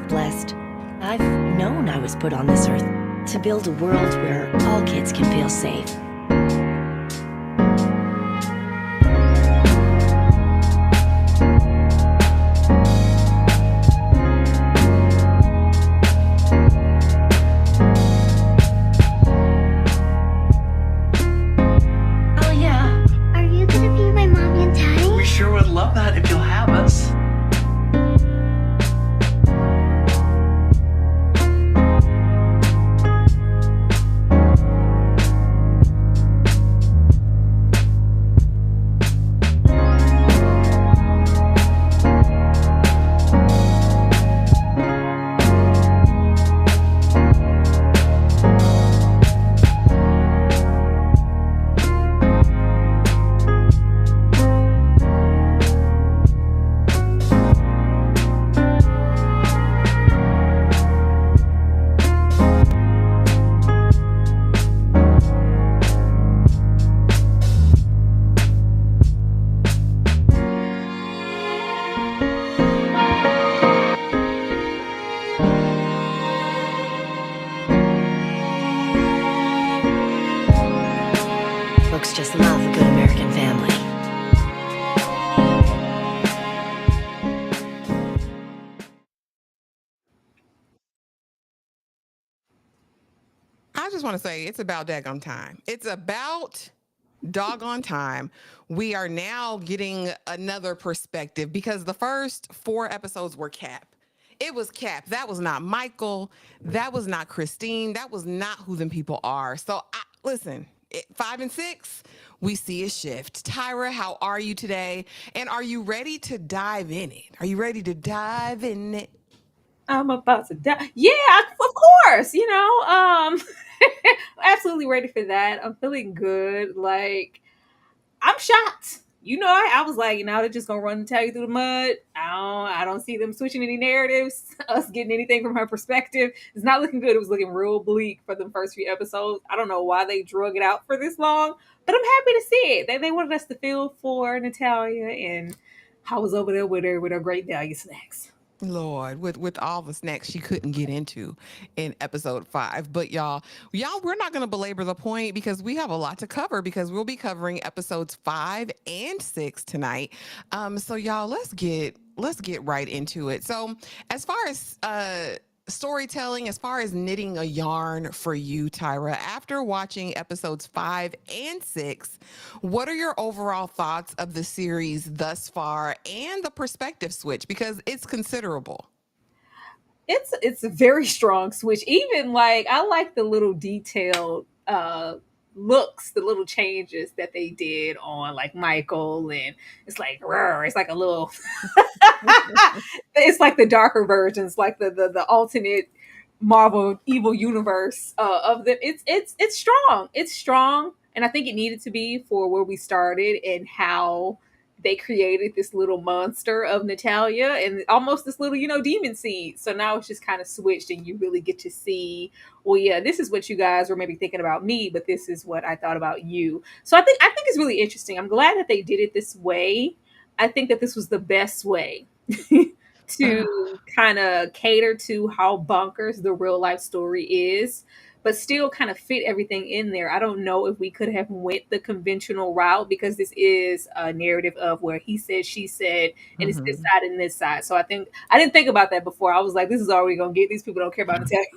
blessed. I've known I was put on this earth to build a world where all kids can feel safe. Oh yeah. Are you gonna be my mommy and daddy? We sure would love that if you'll have us. Folks just love a good American family. I just want to say it's about daggone time. It's about doggone time. We are now getting another perspective because the first 4 episodes were Cap. It was Cap. That was not Michael. That was not Kristine. That was not who them people are. So listen, 5 and 6, we see a shift. Tyra, how are you today? And are you ready to dive in it? Are you ready to dive in it? I'm about to die. Yeah, of course. Absolutely ready for that. I'm feeling good. Like, I'm shocked. I was like, they're just gonna run Natalia through the mud. I don't see them switching any narratives. Us getting anything from her perspective. It's not looking good. It was looking real bleak for the first few episodes. I don't know why they drug it out for this long, but I'm happy to see it. They wanted us to feel for Natalia, and I was over there with her great value snacks. Lord, with all the snacks she couldn't get into in episode 5. But y'all, we're not going to belabor the point because we have a lot to cover because we'll be covering episodes 5 and 6 tonight. So y'all, let's get right into it. So as far as storytelling, as far as knitting a yarn for you, Tyra, after watching episodes 5 and 6, what are your overall thoughts of the series thus far and the perspective switch? Because it's considerable. It's a very strong switch. Even like I like the little detailed looks, the little changes that they did on like Michael, and it's like it's like a little it's like the darker versions, like the alternate Marvel evil universe of them. It's strong. It's strong, and I think it needed to be for where we started and how they created this little monster of Natalia and almost this little, demon seed. So now it's just kind of switched, and you really get to see, well, yeah, this is what you guys were maybe thinking about me, but this is what I thought about you. So I think it's really interesting. I'm glad that they did it this way. I think that this was the best way to kind of cater to how bonkers the real life story is, but still kind of fit everything in there. I don't know if we could have went the conventional route because this is a narrative of where he said, she said, and it's this side and this side. So I didn't think about that before. I was like, this is all we're gonna get. These people don't care about Natalia.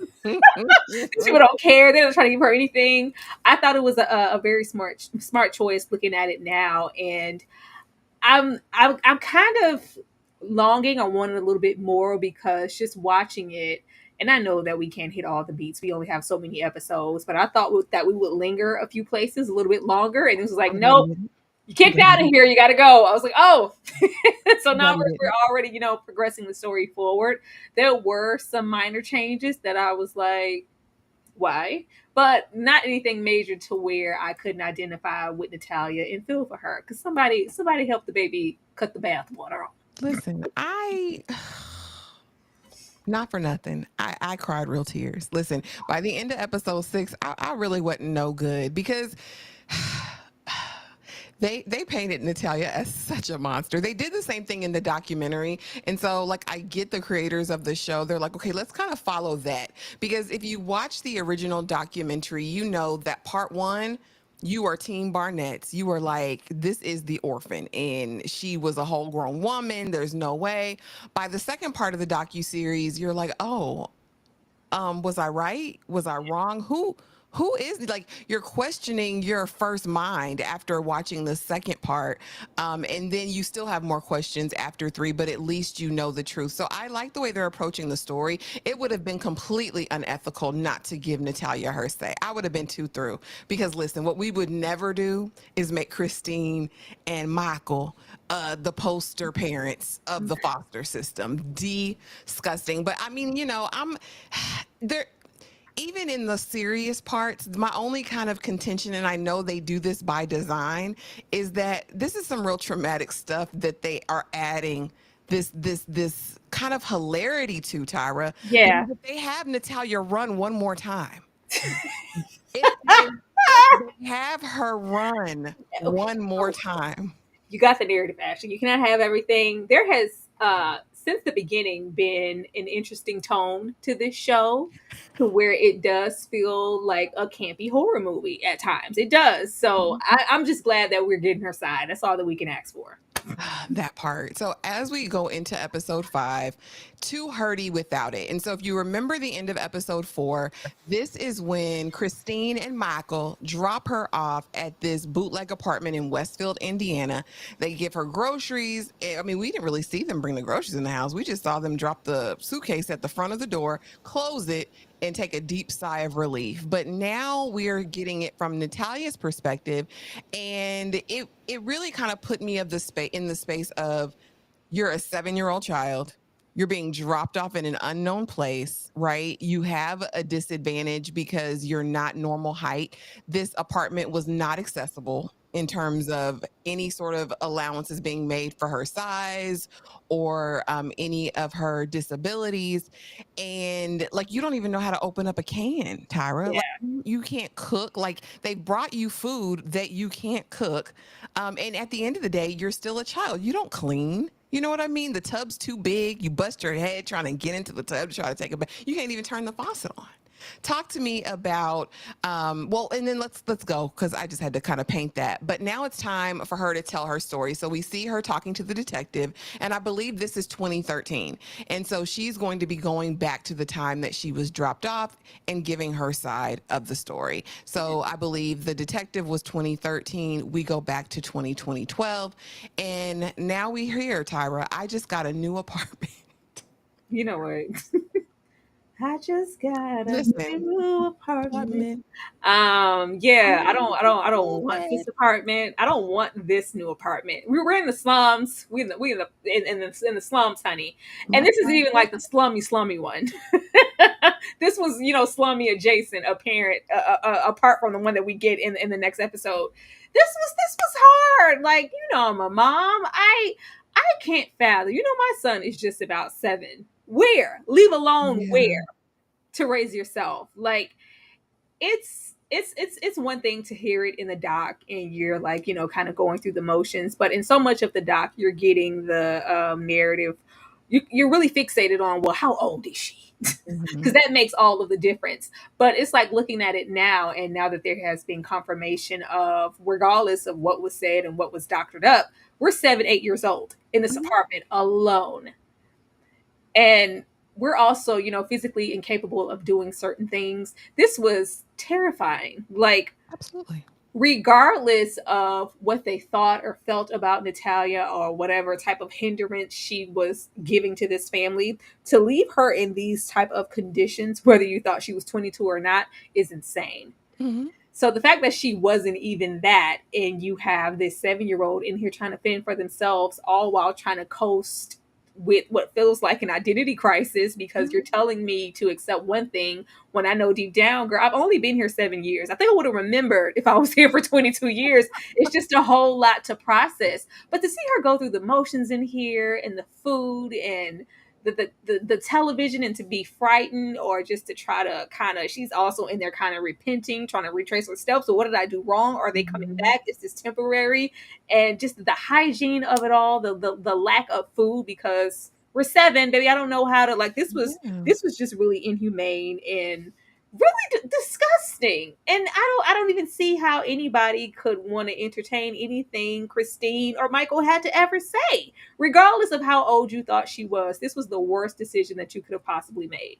These people don't care. They're not trying to give her anything. I thought it was a very smart choice looking at it now, and I'm kind of longing. I wanted a little bit more because just watching it, and I know that we can't hit all the beats. We only have so many episodes, but I thought that we would linger a few places a little bit longer. And it was like, nope, you kicked out of here. You got to go. I was like, oh, so now we're already, progressing the story forward. There were some minor changes that I was like, why? But not anything major to where I couldn't identify with Natalia and feel for her. Because somebody helped the baby cut the bathwater off. Listen, not for nothing, I cried real tears. Listen, by the end of episode 6, I really wasn't no good because They painted Natalia as such a monster. They did the same thing in the documentary. And so like I get the creators of the show. They're like, okay, let's kind of follow that. Because if you watch the original documentary, you know that part one, you are Team Barnett. You were like, this is the orphan, and she was a whole grown woman. There's no way. By the second part of the docu-series, you're like, oh, was I right? Was I wrong? Who is, like, you're questioning your first mind after watching the second part, and then you still have more questions after three, but at least you know the truth. So I like the way they're approaching the story. It would have been completely unethical not to give Natalia her say. I would have been too through, because listen, what we would never do is make Kristine and Michael the poster parents of the foster system. Disgusting. But I mean, I'm there. Even in the serious parts, my only kind of contention, and I know they do this by design, is that this is some real traumatic stuff that they are adding this kind of hilarity to, Tyra. Yeah. Because if they have Natalia run one more time, if they have her run Okay. one more time. You got the narrative, Ashley. You cannot have everything. There has since the beginning been an interesting tone to this show, to where it does feel like a campy horror movie at times. It does. So I'm just glad that we're getting her side. That's all that we can ask for. That part. So as we go into episode 5, too hurty without it. And so if you remember the end of episode 4, this is when Kristine and Michael drop her off at this bootleg apartment in Westfield, Indiana. They give her groceries. I mean, we didn't really see them bring the groceries in the house. We just saw them drop the suitcase at the front of the door, close it, and take a deep sigh of relief. But now we're getting it from Natalia's perspective, and it really kind of put me in the space of, you're a 7-year-old child. You're being dropped off in an unknown place, right? You have a disadvantage because you're not normal height. This apartment was not accessible in terms of any sort of allowances being made for her size or any of her disabilities. And like, you don't even know how to open up a can, Tyra. Yeah. Like, you can't cook. Like, they brought you food that you can't cook. And at the end of the day, you're still a child. You don't clean. You know what I mean? The tub's too big. You bust your head trying to get into the tub to try to take a bath. You can't even turn the faucet on. Talk to me about, well, and then let's go, because I just had to kind of paint that. But now it's time for her to tell her story. So we see her talking to the detective, and I believe this is 2013. And so she's going to be going back to the time that she was dropped off and giving her side of the story. So I believe the detective was 2013. We go back to 2012. And now we're here, Tyra. I just got a new apartment. You know what? I just got a Listen, new apartment. apartment. Yeah, I don't want this apartment. I don't want this new apartment. We were in the slums. In the slums, honey. And this isn't even like the slummy one. This was, slummy adjacent, apart from the one that we get in the next episode. This was hard. Like, I'm a mom. I can't fathom. My son is just about 7. Where? Leave alone where to raise yourself. Like, it's one thing to hear it in the doc and you're like, kind of going through the motions, but in so much of the doc, you're getting the narrative. You're really fixated on, well, how old is she? Because that makes all of the difference. But it's like looking at it now, and now that there has been confirmation of, regardless of what was said and what was doctored up, we're 7-8 years old in this apartment alone. And we're also, physically incapable of doing certain things. This was terrifying. Like, Absolutely. regardless of what they thought or felt about Natalia or whatever type of hindrance she was giving to this family, to leave her in these type of conditions, whether you thought she was 22 or not, is insane. Mm-hmm. So the fact that she wasn't even that, and you have this 7-year-old in here trying to fend for themselves, all while trying to coast with what feels like an identity crisis, because you're telling me to accept one thing when I know deep down, girl, I've only been here 7 years. I think I would have remembered if I was here for 22 years. It's just a whole lot to process. But to see her go through the motions in here, and the food, and the television and to be frightened, or just to try to kind of, she's also in there kind of repenting, trying to retrace her steps. So what did I do wrong? Are they coming Mhm. back? Is this temporary? And just the hygiene of it all, the lack of food, because we're 7, baby. I don't know how to, like, Yeah. this was just really inhumane and really disgusting. And I don't even see how anybody could want to entertain anything Kristine or Michael had to ever say, regardless of how old you thought she was. This was the worst decision that you could have possibly made.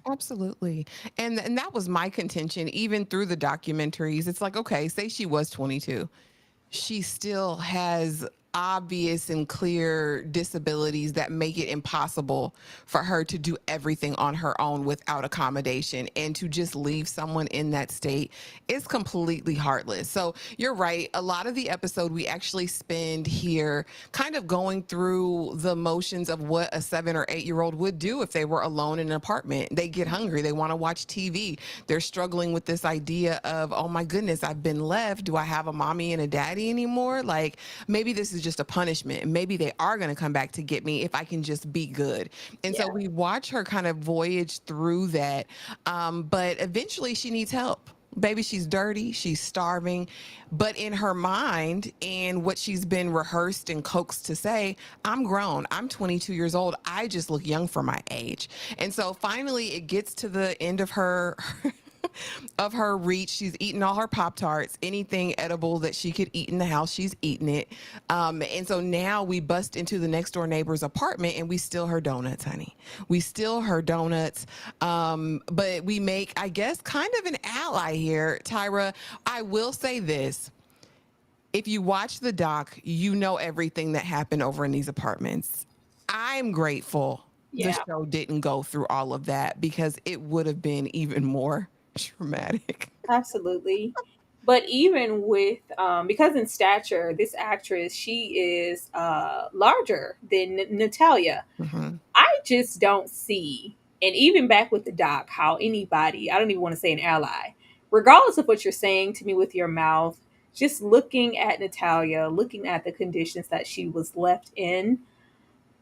Absolutely. And that was my contention even through the documentaries. It's like, okay, say she was 22. She still has obvious and clear disabilities that make it impossible for her to do everything on her own without accommodation, and to just leave someone in that state is completely heartless. So you're right, a lot of the episode we actually spend here kind of going through the motions of what a 7 or 8 year old would do if they were alone in an apartment. They get hungry, they want to watch TV, they're struggling with this idea of, oh my goodness, I've been left, do I have a mommy and a daddy anymore? Like, maybe this is just a punishment, and maybe they are going to come back to get me if I can just be good. And Yeah. so we watch her kind of voyage through that, but eventually she needs help. Baby, she's dirty, she's starving, but in her mind and what she's been rehearsed and coaxed to say, I'm grown, I'm 22 years old, I just look young for my age. And so finally it gets to the end of her of her reach. She's eaten all her Pop Tarts, anything edible that she could eat in the house, she's eaten it. And so now we bust into the next door neighbor's apartment and we steal her donuts, honey. We steal her donuts. But we make, I guess, kind of an ally here, Tyra. I will say this. If you watch the doc, you know everything that happened over in these apartments. I'm grateful the Yeah. show didn't go through all of that, because it would have been even more traumatic. Absolutely. But even with, because in stature, this actress, she is larger than Natalia. Hmm. I just don't see, and even back with the doc, how anybody, I don't even want to say an ally, regardless of what you're saying to me with your mouth, just looking at Natalia, looking at the conditions that she was left in,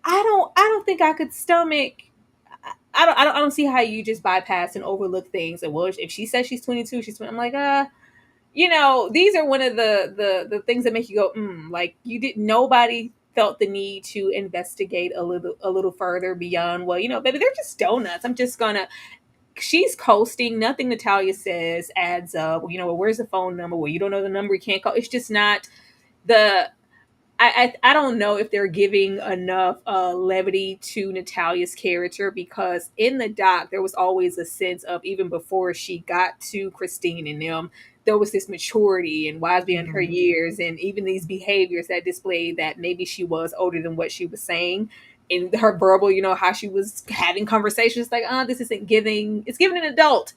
I don't think I could stomach. I don't see how you just bypass and overlook things. And well, if she says she's 22, she's 20, I'm like, these are one of the things that make you go, like, you didn't, nobody felt the need to investigate a little further beyond, well, baby, they're just donuts. I'm just gonna, she's coasting. Nothing Natalia says adds up. Well, where's the phone number? Well, you don't know the number, you can't call. It's just not the, I don't know if they're giving enough levity to Natalia's character, because in the doc there was always a sense of, even before she got to Kristine and them, there was this maturity and wise beyond her Hmm. years, and even these behaviors that displayed that maybe she was older than what she was saying. In her verbal, how she was having conversations like, this isn't giving, it's giving an adult.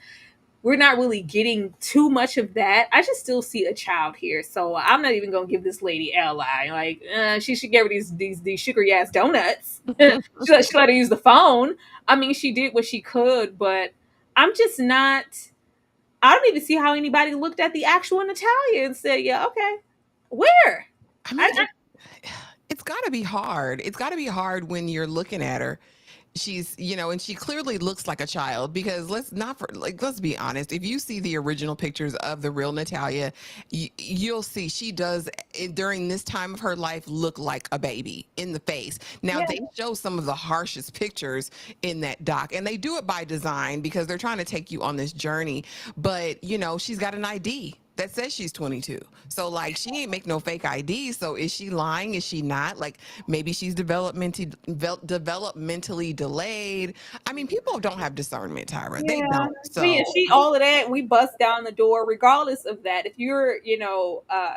We're not really getting too much of that. I just still see a child here, so I'm not even gonna give this lady ally. Like, she should give her these sugary ass donuts. She let her use the phone. I mean, she did what she could, but I'm just not. I don't even see how anybody looked at the actual Natalia and said, "Yeah, okay, where?" I I, mean, I, it's got to be hard. It's got to be hard when you're looking at her. She's, and she clearly looks like a child, because let's be honest. If you see the original pictures of the real Natalia, you'll see she does, during this time of her life, look like a baby in the face. Now yeah, they show some of the harshest pictures in that doc, and they do it by design because they're trying to take you on this journey. But she's got an ID that says she's 22. So like, she ain't make no fake ID. So is she lying? Is she not? Like, maybe she's developmentally delayed. I mean, people don't have discernment, Tyra. They yeah. don't. Me and So she, all of that, we bust down the door. Regardless of that, if you're,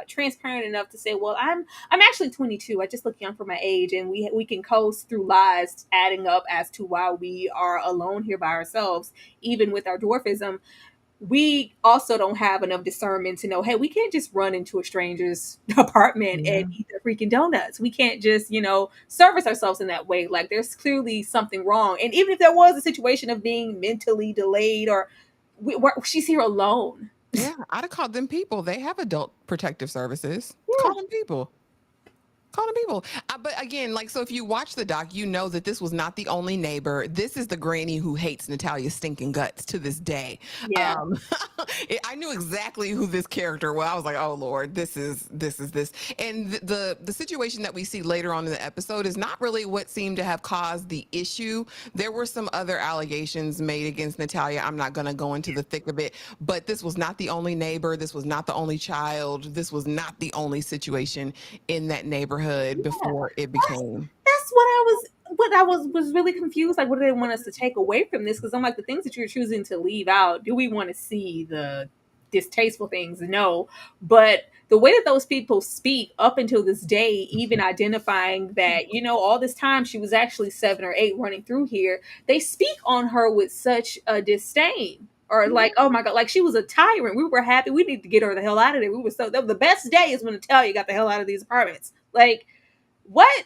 transparent enough to say, well, I'm actually 22. I just look young for my age, and we can coast through lies adding up as to why we are alone here by ourselves, even with our dwarfism. We also don't have enough discernment to know, hey, we can't just run into a stranger's apartment and yeah. eat their freaking donuts. We can't just, service ourselves in that way. Like, there's clearly something wrong. And even if there was a situation of being mentally delayed, or she's here alone. Yeah, I'd have called them people. They have adult protective services. Yeah. Call them people. calling people. But again, like, so if you watch the doc, you know that this was not the only neighbor. This is the granny who hates Natalia's stinking guts to this day. Yeah. I knew exactly who this character was. I was like, oh Lord, this is this. And the situation that we see later on in the episode is not really what seemed to have caused the issue. There were some other allegations made against Natalia. I'm not going to go into the thick of it, but this was not the only neighbor. This was not the only child. This was not the only situation in that neighborhood before it became. That's what I was really confused. Like, what do they want us to take away from this? Because I'm like, the things that you're choosing to leave out, do we want to see the distasteful things? No. But the way that those people speak up until this day, even identifying that, all this time she was actually 7 or 8 running through here, they speak on her with such a disdain. Or like, oh my God, like she was a tyrant. We were happy. We need to get her the hell out of there. We were the best day is when Natalia got the hell out of these apartments. Like, what?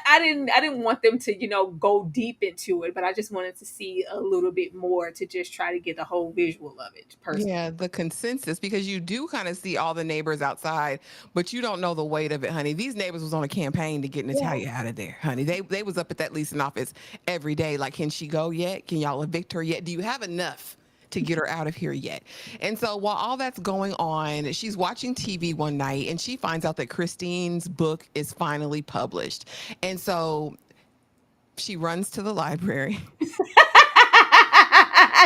I didn't want them to, go deep into it, but I just wanted to see a little bit more to just try to get the whole visual of it personally. Yeah, the consensus, because you do kind of see all the neighbors outside, but you don't know the weight of it, honey. These neighbors was on a campaign to get Natalia out of there, honey. They was up at that leasing office every day. Like, can she go yet? Can y'all evict her yet? Do you have enough to get her out of here yet? And so while all that's going on, she's watching TV one night and she finds out that Kristine's book is finally published. And so she runs to the library.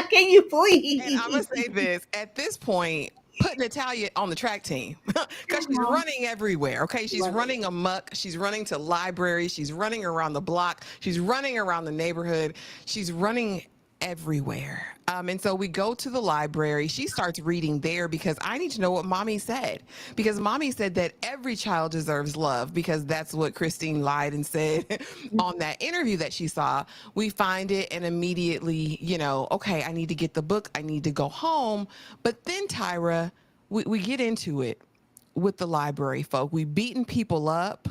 Can you please? And I'm going to say this. At this point, put Natalia on the track team because she's running everywhere. Okay. She's running amok. She's running to libraries. She's running around the block. She's running around the neighborhood. She's running everywhere. And so we go to the library. She starts reading there because I need to know what mommy said. Because mommy said that every child deserves love, because that's what Kristine lied and said on that interview that she saw. We find it and immediately, okay, I need to get the book. I need to go home. But then, Tyra, we get into it with the library folk. We beating people up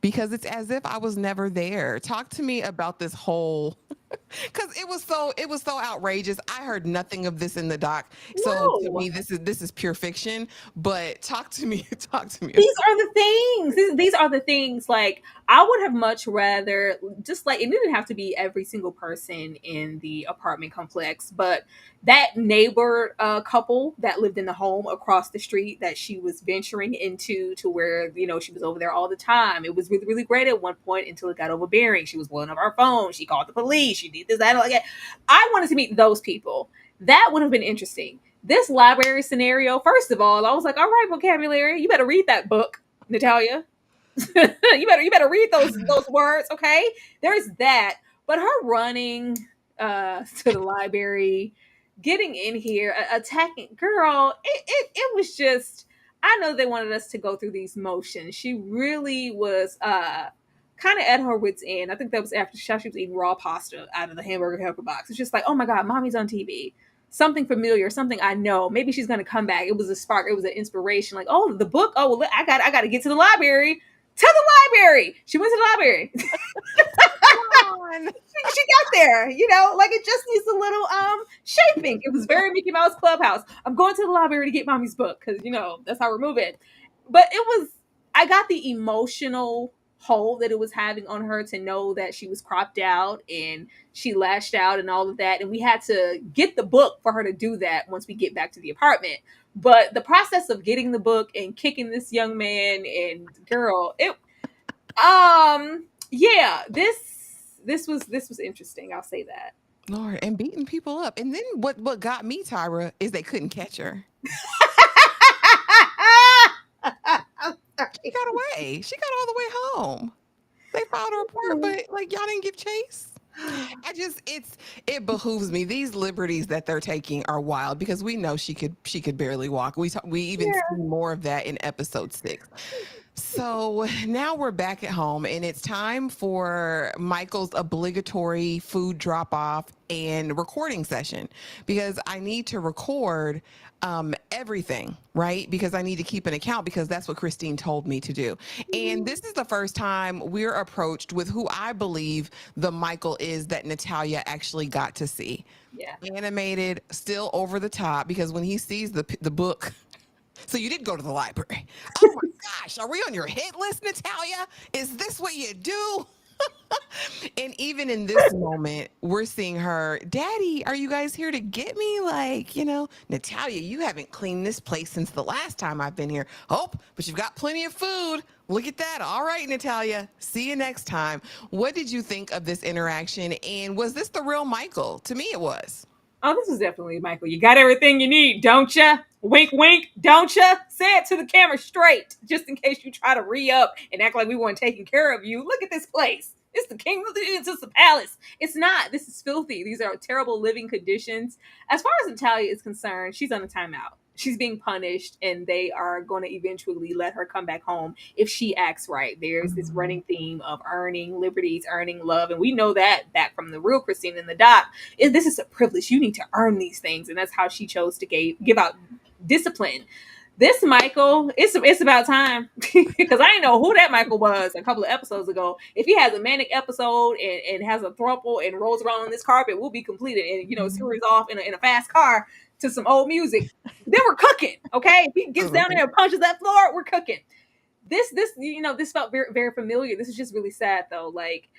because it's as if I was never there. Talk to me about this whole, because it was so outrageous. I heard nothing of this in the doc, so to me this is pure fiction. But talk to me. These are the things. These are the things. Like, I would have much rather just like, it didn't have to be every single person in the apartment complex, but that neighbor couple that lived in the home across the street that she was venturing into, to where she was over there all the time. It was really, really great at one point until it got overbearing. She was blowing up our phone. She called the police. She did this, that, and like that. I wanted to meet those people. That would have been interesting. This library scenario, first of all, I was like, all right, vocabulary, you better read that book, Natalia. you better read those words, okay? There's that. But her running to the library, getting in here, attacking, girl, it was just, I know they wanted us to go through these motions. She really was kind of at her wit's end. I think that was after she was eating raw pasta out of the hamburger helper box. It's just like, oh my God, mommy's on TV. Something familiar, something I know. Maybe she's going to come back. It was a spark. It was an inspiration. Like, oh, the book. Oh, well, I got to get to the library. To the library. She went to the library. She got there, like it just needs a little shaping. It was very Mickey Mouse Clubhouse. I'm going to the library to get mommy's book because that's how we're moving. But I got the emotional hold that it was having on her to know that she was cropped out and she lashed out and all of that, and we had to get the book for her to do that once we get back to the apartment. But the process of getting the book and kicking this young man and girl, this was interesting. I'll say that. Lord, and beating people up. And then what got me, Tyra, is they couldn't catch her. She got away. She got all the way home. They filed a report, but like y'all didn't give chase. It behooves me. These liberties that they're taking are wild because we know she could barely walk. We even see more of that in episode 6. So now we're back at home and it's time for Michael's obligatory food drop off and recording session because I need to record everything, right? Because I need to keep an account because that's what Kristine told me to do. And this is the first time we're approached with who I believe the Michael is that Natalia actually got to see. Yeah. Animated, still over the top, because when he sees the book, so you did go to the library. Oh my gosh, are we on your hit list, Natalia? Is this what you do? And even in this moment, we're seeing her, Daddy, are you guys here to get me? Like, Natalia, you haven't cleaned this place since the last time I've been here. Oh, but you've got plenty of food. Look at that. All right, Natalia. See you next time. What did you think of this interaction? And was this the real Michael? To me, it was. Oh, this is definitely Michael. You got everything you need, don't ya? Wink, wink, don't ya? Say it to the camera straight, just in case you try to re-up and act like we weren't taking care of you. Look at this place. It's the kingdom. It's just a palace. It's not. This is filthy. These are terrible living conditions. As far as Natalia is concerned, she's on a timeout. She's being punished, and they are going to eventually let her come back home if she acts right. There's this running theme of earning liberties, earning love, and we know that back from the real Kristine in the doc. This is a privilege. You need to earn these things, and that's how she chose to give out discipline. This Michael, it's about time, because I didn't know who that Michael was a couple of episodes ago. If he has a manic episode and has a throuple and rolls around on this carpet, we'll be completed. And series off in a fast car to some old music. Then we're cooking, okay? If he gets down there and punches that floor, we're cooking. This felt very, very familiar. This is just really sad though. Like,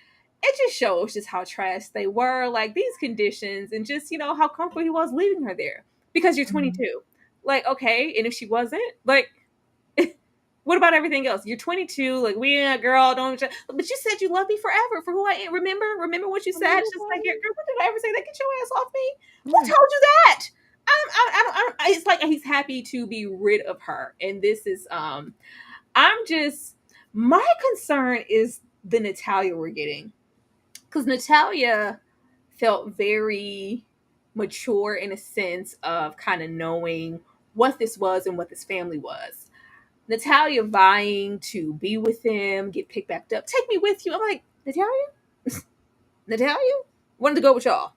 it just shows just how trash they were, like these conditions, and just how comfortable he was leaving her there because you're 22. Like, okay, and if she wasn't, like, what about everything else? You're 22, like, girl, don't. But you said you love me forever for who I am. Remember what you said? It's just like, girl, what did I ever say? That get your ass off me. Who told you that? I don't. It's like he's happy to be rid of her, and this is my concern is the Natalia we're getting, because Natalia felt very mature in a sense of kind of knowing what this was and what this family was. Natalia vying to be with him, get picked back up, take me with you. I'm like, Natalia wanted to go with y'all.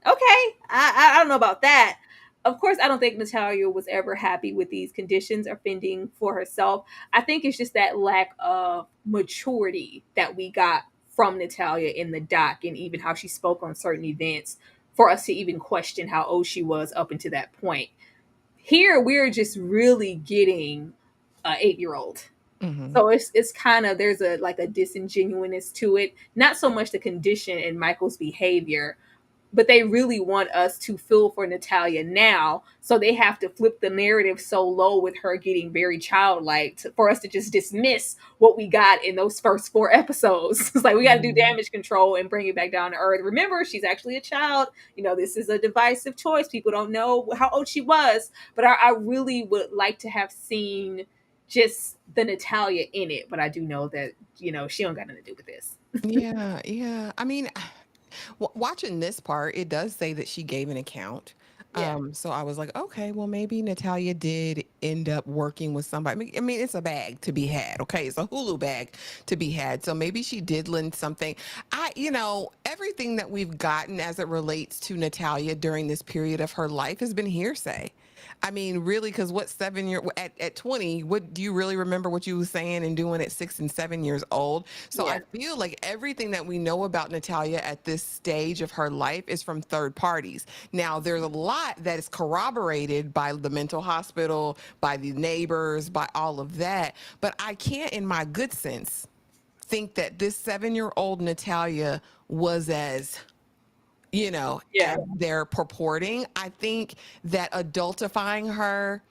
Okay, I don't know about that. Of course, I don't think Natalia was ever happy with these conditions or fending for herself. I think it's just that lack of maturity that we got from Natalia in the doc, and even how she spoke on certain events, for us to even question how old she was up until that point. Here, we're just really getting an 8-year-old. Mm-hmm. So it's kind of, there's a disingenuousness to it. Not so much the condition and Michael's behavior, but they really want us to feel for Natalia now. So they have to flip the narrative so low with her getting very childlike for us to just dismiss what we got in those first 4 episodes. It's like, we got to do damage control and bring it back down to earth. Remember, she's actually a child. This is a divisive choice. People don't know how old she was. But I really would like to have seen just the Natalia in it. But I do know that, she don't got nothing to do with this. Yeah. I mean, watching this part, it does say that she gave an account. Yeah. So I was like, okay, well, maybe Natalia did end up working with somebody. I mean, it's a bag to be had. Okay. It's a Hulu bag to be had. So maybe she did lend something. Everything that we've gotten as it relates to Natalia during this period of her life has been hearsay. I mean, really, because at 20, what do you really remember what you were saying and doing at 6 and 7 years old? So I feel like everything that we know about Natalia at this stage of her life is from third parties. Now, there's a lot that is corroborated by the mental hospital, by the neighbors, by all of that. But I can't, in my good sense, think that this 7-year-old Natalia was as as they're purporting. I think that adultifying her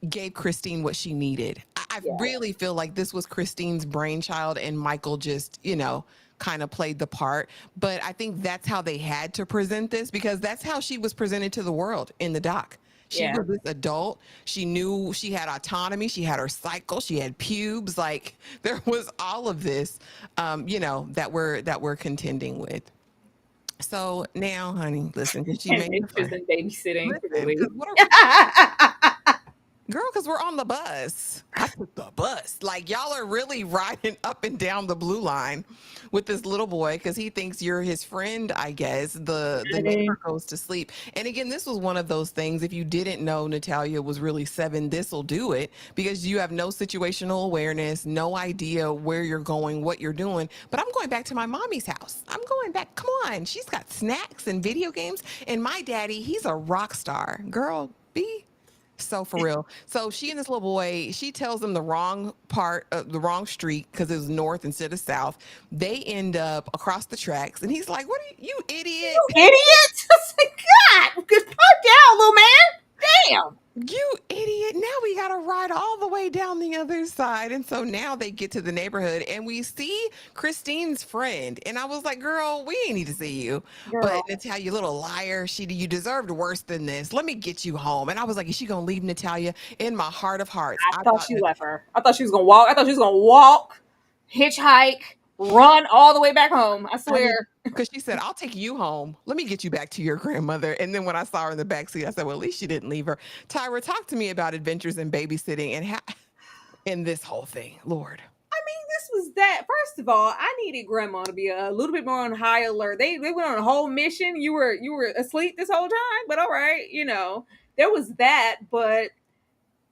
gave Kristine what she needed. I really feel like this was Kristine's brainchild, and Michael just, kind of played the part. But I think that's how they had to present this, because that's how she was presented to the world in the doc. She was this adult. She knew she had autonomy. She had her cycle. She had pubes. Like, there was all of this, that we're contending with. So now, honey, listen, because she made babysitting. Girl, because we're on the bus. I took the bus. Like, y'all are really riding up and down the blue line with this little boy because he thinks you're his friend, I guess. The neighbor goes to sleep. And again, this was one of those things. If you didn't know Natalia was really 7, this will do it, because you have no situational awareness, no idea where you're going, what you're doing. But I'm going back to my mommy's house. I'm going back. Come on. She's got snacks and video games. And my daddy, he's a rock star. Girl, be So for real. So she and this little boy, she tells them the wrong part, the wrong street because it was north instead of south. They end up across the tracks, and he's like, "What are you idiot? You idiot! It's like, God, just calm down, little man. Damn. You idiot. Now we got to ride all the way down the other side." And so now they get to the neighborhood and we see Kristine's friend. And I was like, girl, we ain't need to see you. Girl. But Natalia, you little liar. You deserved worse than this. Let me get you home. And I was like, is she going to leave Natalia? In my heart of hearts, I thought she left her. I thought she was gonna walk. I thought she was gonna walk, hitchhike, run all the way back home. I swear. Because she said, I'll take you home. Let me get you back to your grandmother. And then when I saw her in the backseat, I said, well, at least she didn't leave her. Tyra, talk to me about adventures in babysitting and how in this whole thing, Lord. I mean, this was that. First of all, I needed grandma to be a little bit more on high alert. They went on a whole mission. You were asleep this whole time, but all right, there was that. But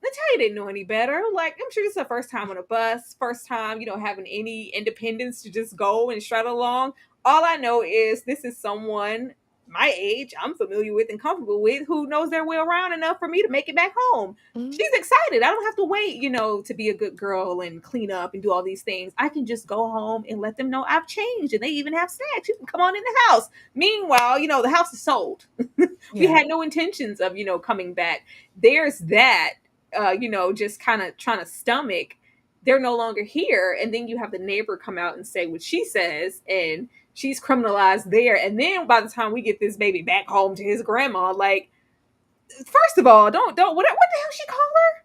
Natalia didn't know any better. Like, I'm sure this is her first time on a bus, first time, having any independence to just go and strut along. All I know is this is someone my age I'm familiar with and comfortable with who knows their way around enough for me to make it back home. Mm-hmm. She's excited. I don't have to wait, to be a good girl and clean up and do all these things. I can just go home and let them know I've changed and they even have snacks. You can come on in the house. Meanwhile, the house is sold. We had no intentions of, coming back. There's that. Just kind of trying to stomach, they're no longer here. And then you have the neighbor come out and say what she says, and she's criminalized there. And then by the time we get this baby back home to his grandma, like, first of all, don't, what the hell she call her?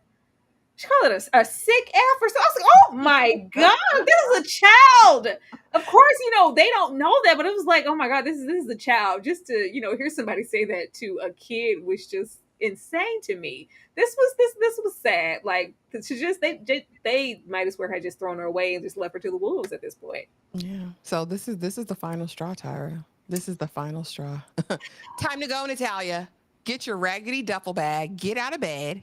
She called it a sick F or something. I was like, oh my God, this is a child. Of course, they don't know that, but it was like, oh my God, this is a child. Just to, hear somebody say that to a kid was just insane to me. This was sad. Like, to just they might as well have just thrown her away and just left her to the wolves at this point. Yeah. So this is the final straw, Tyra. This is the final straw. Time to go, Natalia. Get your raggedy duffel bag, get out of bed,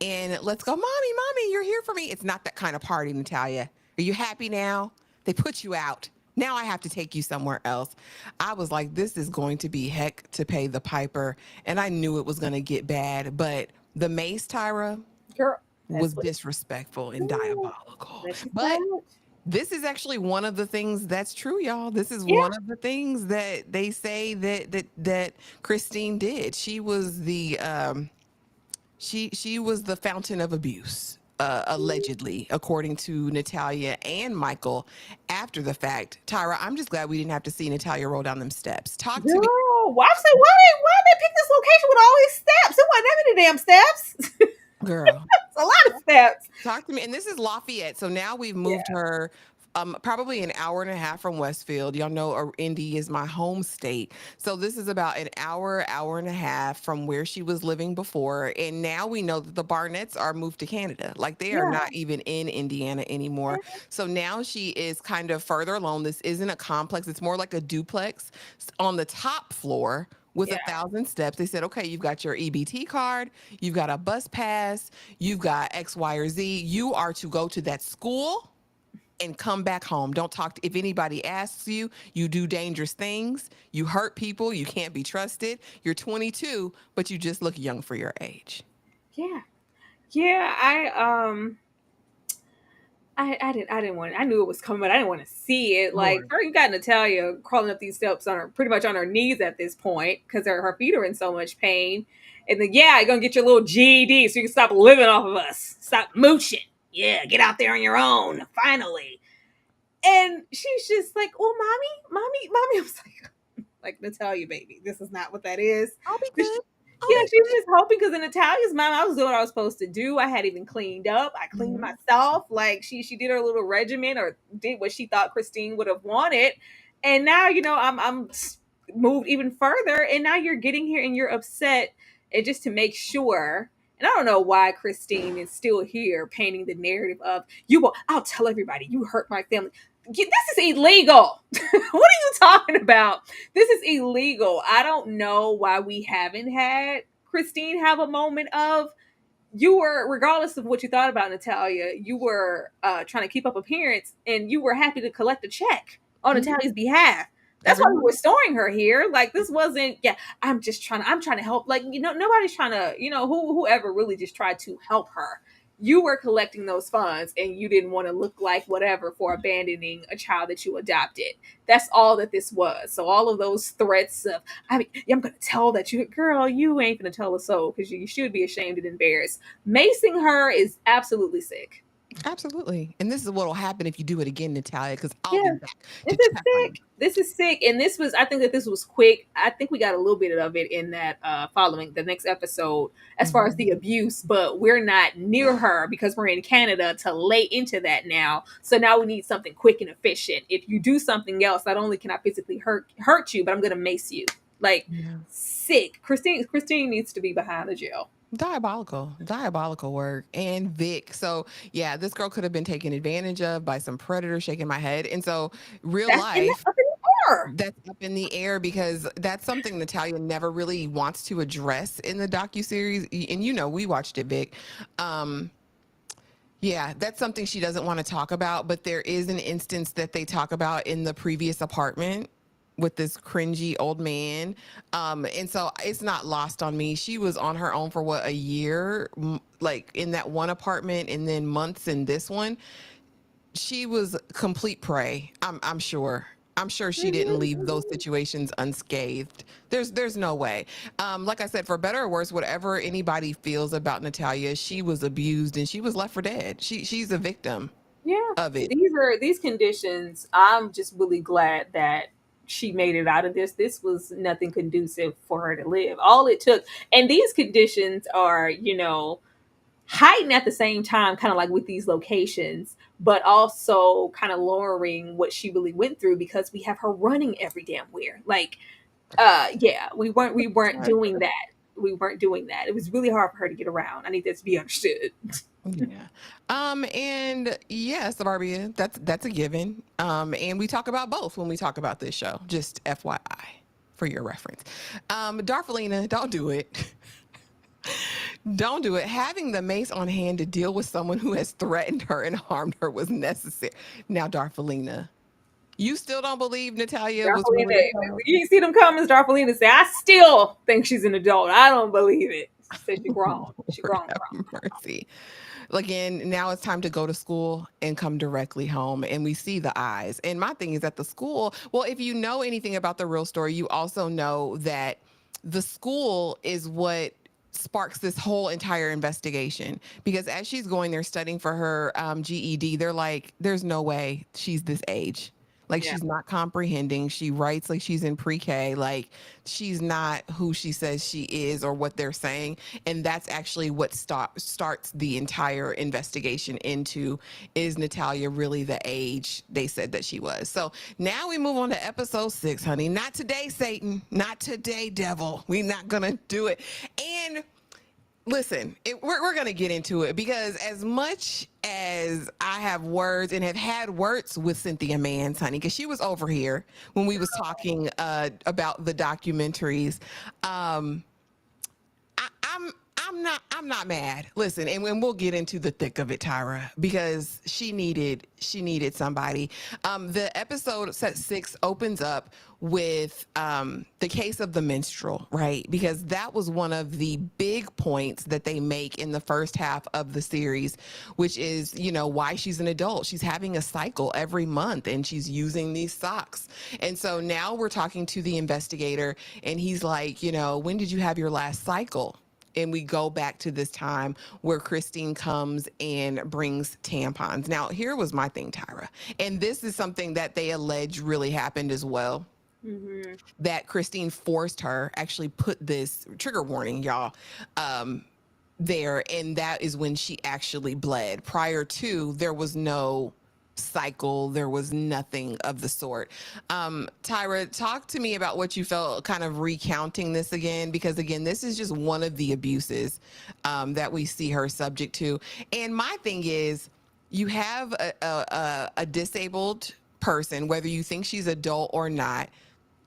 and let's go. Mommy, you're here for me. It's not that kind of party, Natalia. Are you happy now? They put you out. Now I have to take you somewhere else. I was like, this is going to be heck to pay the piper. And I knew it was going to get bad. But the mace, Tyra, Girl, was disrespectful and diabolical. But this is actually one of the things that's true, y'all. This is one of the things that they say that Kristine did. She was the she was the fountain of abuse. Allegedly, according to Natalia and Michael, after the fact. Tyra, I'm just glad we didn't have to see Natalia roll down them steps. Talk to me. Why they pick this location with all these steps? It wasn't that many damn steps. Girl, it's a lot of steps. Talk to me. And this is Lafayette. So now we've moved her probably an hour and a half from Westfield. Y'all know Indy is my home state. So this is about an hour and a half from where she was living before. And now we know that the Barnetts are moved to Canada. Like, they are not even in Indiana anymore. So now she is kind of further along. This isn't a complex. It's more like a duplex on the top floor with 1,000 steps. They said, okay, you've got your EBT card, you've got a bus pass, you've got X, Y, or Z. You are to go to that school and come back home. Don't talk if anybody asks you, you do dangerous things, you hurt people, you can't be trusted. You're 22, but you just look young for your age. Yeah. I didn't want it. I knew it was coming, but I didn't want to see it. Like, you got Natalia crawling up these steps pretty much on her knees at this point because her feet are in so much pain. And then, you're going to get your little GED so you can stop living off of us. Stop mooching. Yeah, get out there on your own, finally. And she's just like, oh, mommy. I was like, Natalia, baby, this is not what that is. I'll be good. She was just hoping because in Natalia's mind, I was doing what I was supposed to do. I had even cleaned up. I cleaned myself. Like, she did her little regimen or did what she thought Kristine would have wanted. And now, I'm moved even further. And now you're getting here and you're upset. And just to make sure. And I don't know why Kristine is still here painting the narrative of, I'll tell everybody you hurt my family. This is illegal. What are you talking about? This is illegal. I don't know why we haven't had Kristine have a moment of, you were, regardless of what you thought about Natalia, you were trying to keep up appearance and you were happy to collect a check on Natalia's behalf. That's why we were storing her here. Like, this wasn't, yeah, I'm trying to help. Like, nobody's trying to, whoever really just tried to help her. You were collecting those funds and you didn't want to look like whatever for abandoning a child that you adopted. That's all that this was. So all of those threats of, I'm going to tell that girl, you ain't going to tell a soul because you should be ashamed and embarrassed. Macing her is absolutely sick. Absolutely. And this is what will happen if you do it again, Natalia, because I'll Yeah, be back this to is check on you. sick. This is sick. And I think that this was quick. I think we got a little bit of it in that following the next episode as far as the abuse, but we're not near her because we're in Canada to lay into that now. So now we need something quick and efficient. If you do something else, not only can I physically hurt you, but I'm going to mace you. Like, sick. Kristine needs to be behind the jail. Diabolical work. And Vic. So yeah, this girl could have been taken advantage of by some predator, shaking my head. And so real life, that's up in the air because that's something Natalia never really wants to address in the docuseries. And we watched it, Vic. Yeah, that's something she doesn't want to talk about, but there is an instance that they talk about in the previous apartment with this cringy old man. And so it's not lost on me. She was on her own for a year, like in that one apartment, and then months in this one. She was complete prey. I'm sure. I'm sure she didn't leave those situations unscathed. There's no way. Like I said, for better or worse, whatever anybody feels about Natalia, she was abused and she was left for dead. She's a victim. Of it. These conditions. I'm just really glad that she made it out of this. This was nothing conducive for her to live. All it took, and these conditions are, heightened at the same time, kind of like with these locations, but also kind of lowering what she really went through because we have her running every damn where. Like, we weren't doing that. We weren't doing that. It was really hard for her to get around. I need that to be understood. Yeah. And yes, Barbie, that's a given. And we talk about both when we talk about this show. Just FYI for your reference. Darfalina, don't do it. Don't do it. Having the mace on hand to deal with someone who has threatened her and harmed her was necessary. Now, Darfalina, you still don't believe Natalia was really you see them comments, Darfalina say, I still think she's an adult. I don't believe it. She said she's grown. She's grown. Mercy. Again, now it's time to go to school and come directly home. And we see the eyes. And my thing is at the school, well, if you know anything about the real story, you also know that the school is what sparks this whole entire investigation. Because as she's going there studying for her GED, they're like, there's no way she's this age. Like, she's not comprehending. She writes like she's in pre-K. Like, she's not who she says she is or what they're saying. And that's actually what starts the entire investigation into, is Natalia really the age they said that she was? So now we move on to episode 6, honey. Not today, Satan. Not today, devil. We're not going to do it. And listen, we're going to get into it because as much as I have words and have had words with Cynthia Mans, honey, because she was over here when we was talking about the documentaries, I'm not mad. Listen, and we'll get into the thick of it, Tyra, because she needed somebody. The episode set 6 opens up with the case of the minstrel, right? Because that was one of the big points that they make in the first half of the series, which is, why she's an adult. She's having a cycle every month and she's using these socks. And so now we're talking to the investigator and he's like, when did you have your last cycle? And we go back to this time where Kristine comes and brings tampons. Now, here was my thing, Tyra. And this is something that they allege really happened as well. Mm-hmm. That Kristine forced her, actually put this trigger warning, y'all, there. And that is when she actually bled. Prior to, there was no cycle. There was nothing of the sort. Tyra, talk to me about what you felt kind of recounting this again, because again, this is just one of the abuses that we see her subject to. And my thing is, you have a disabled person, whether you think she's adult or not,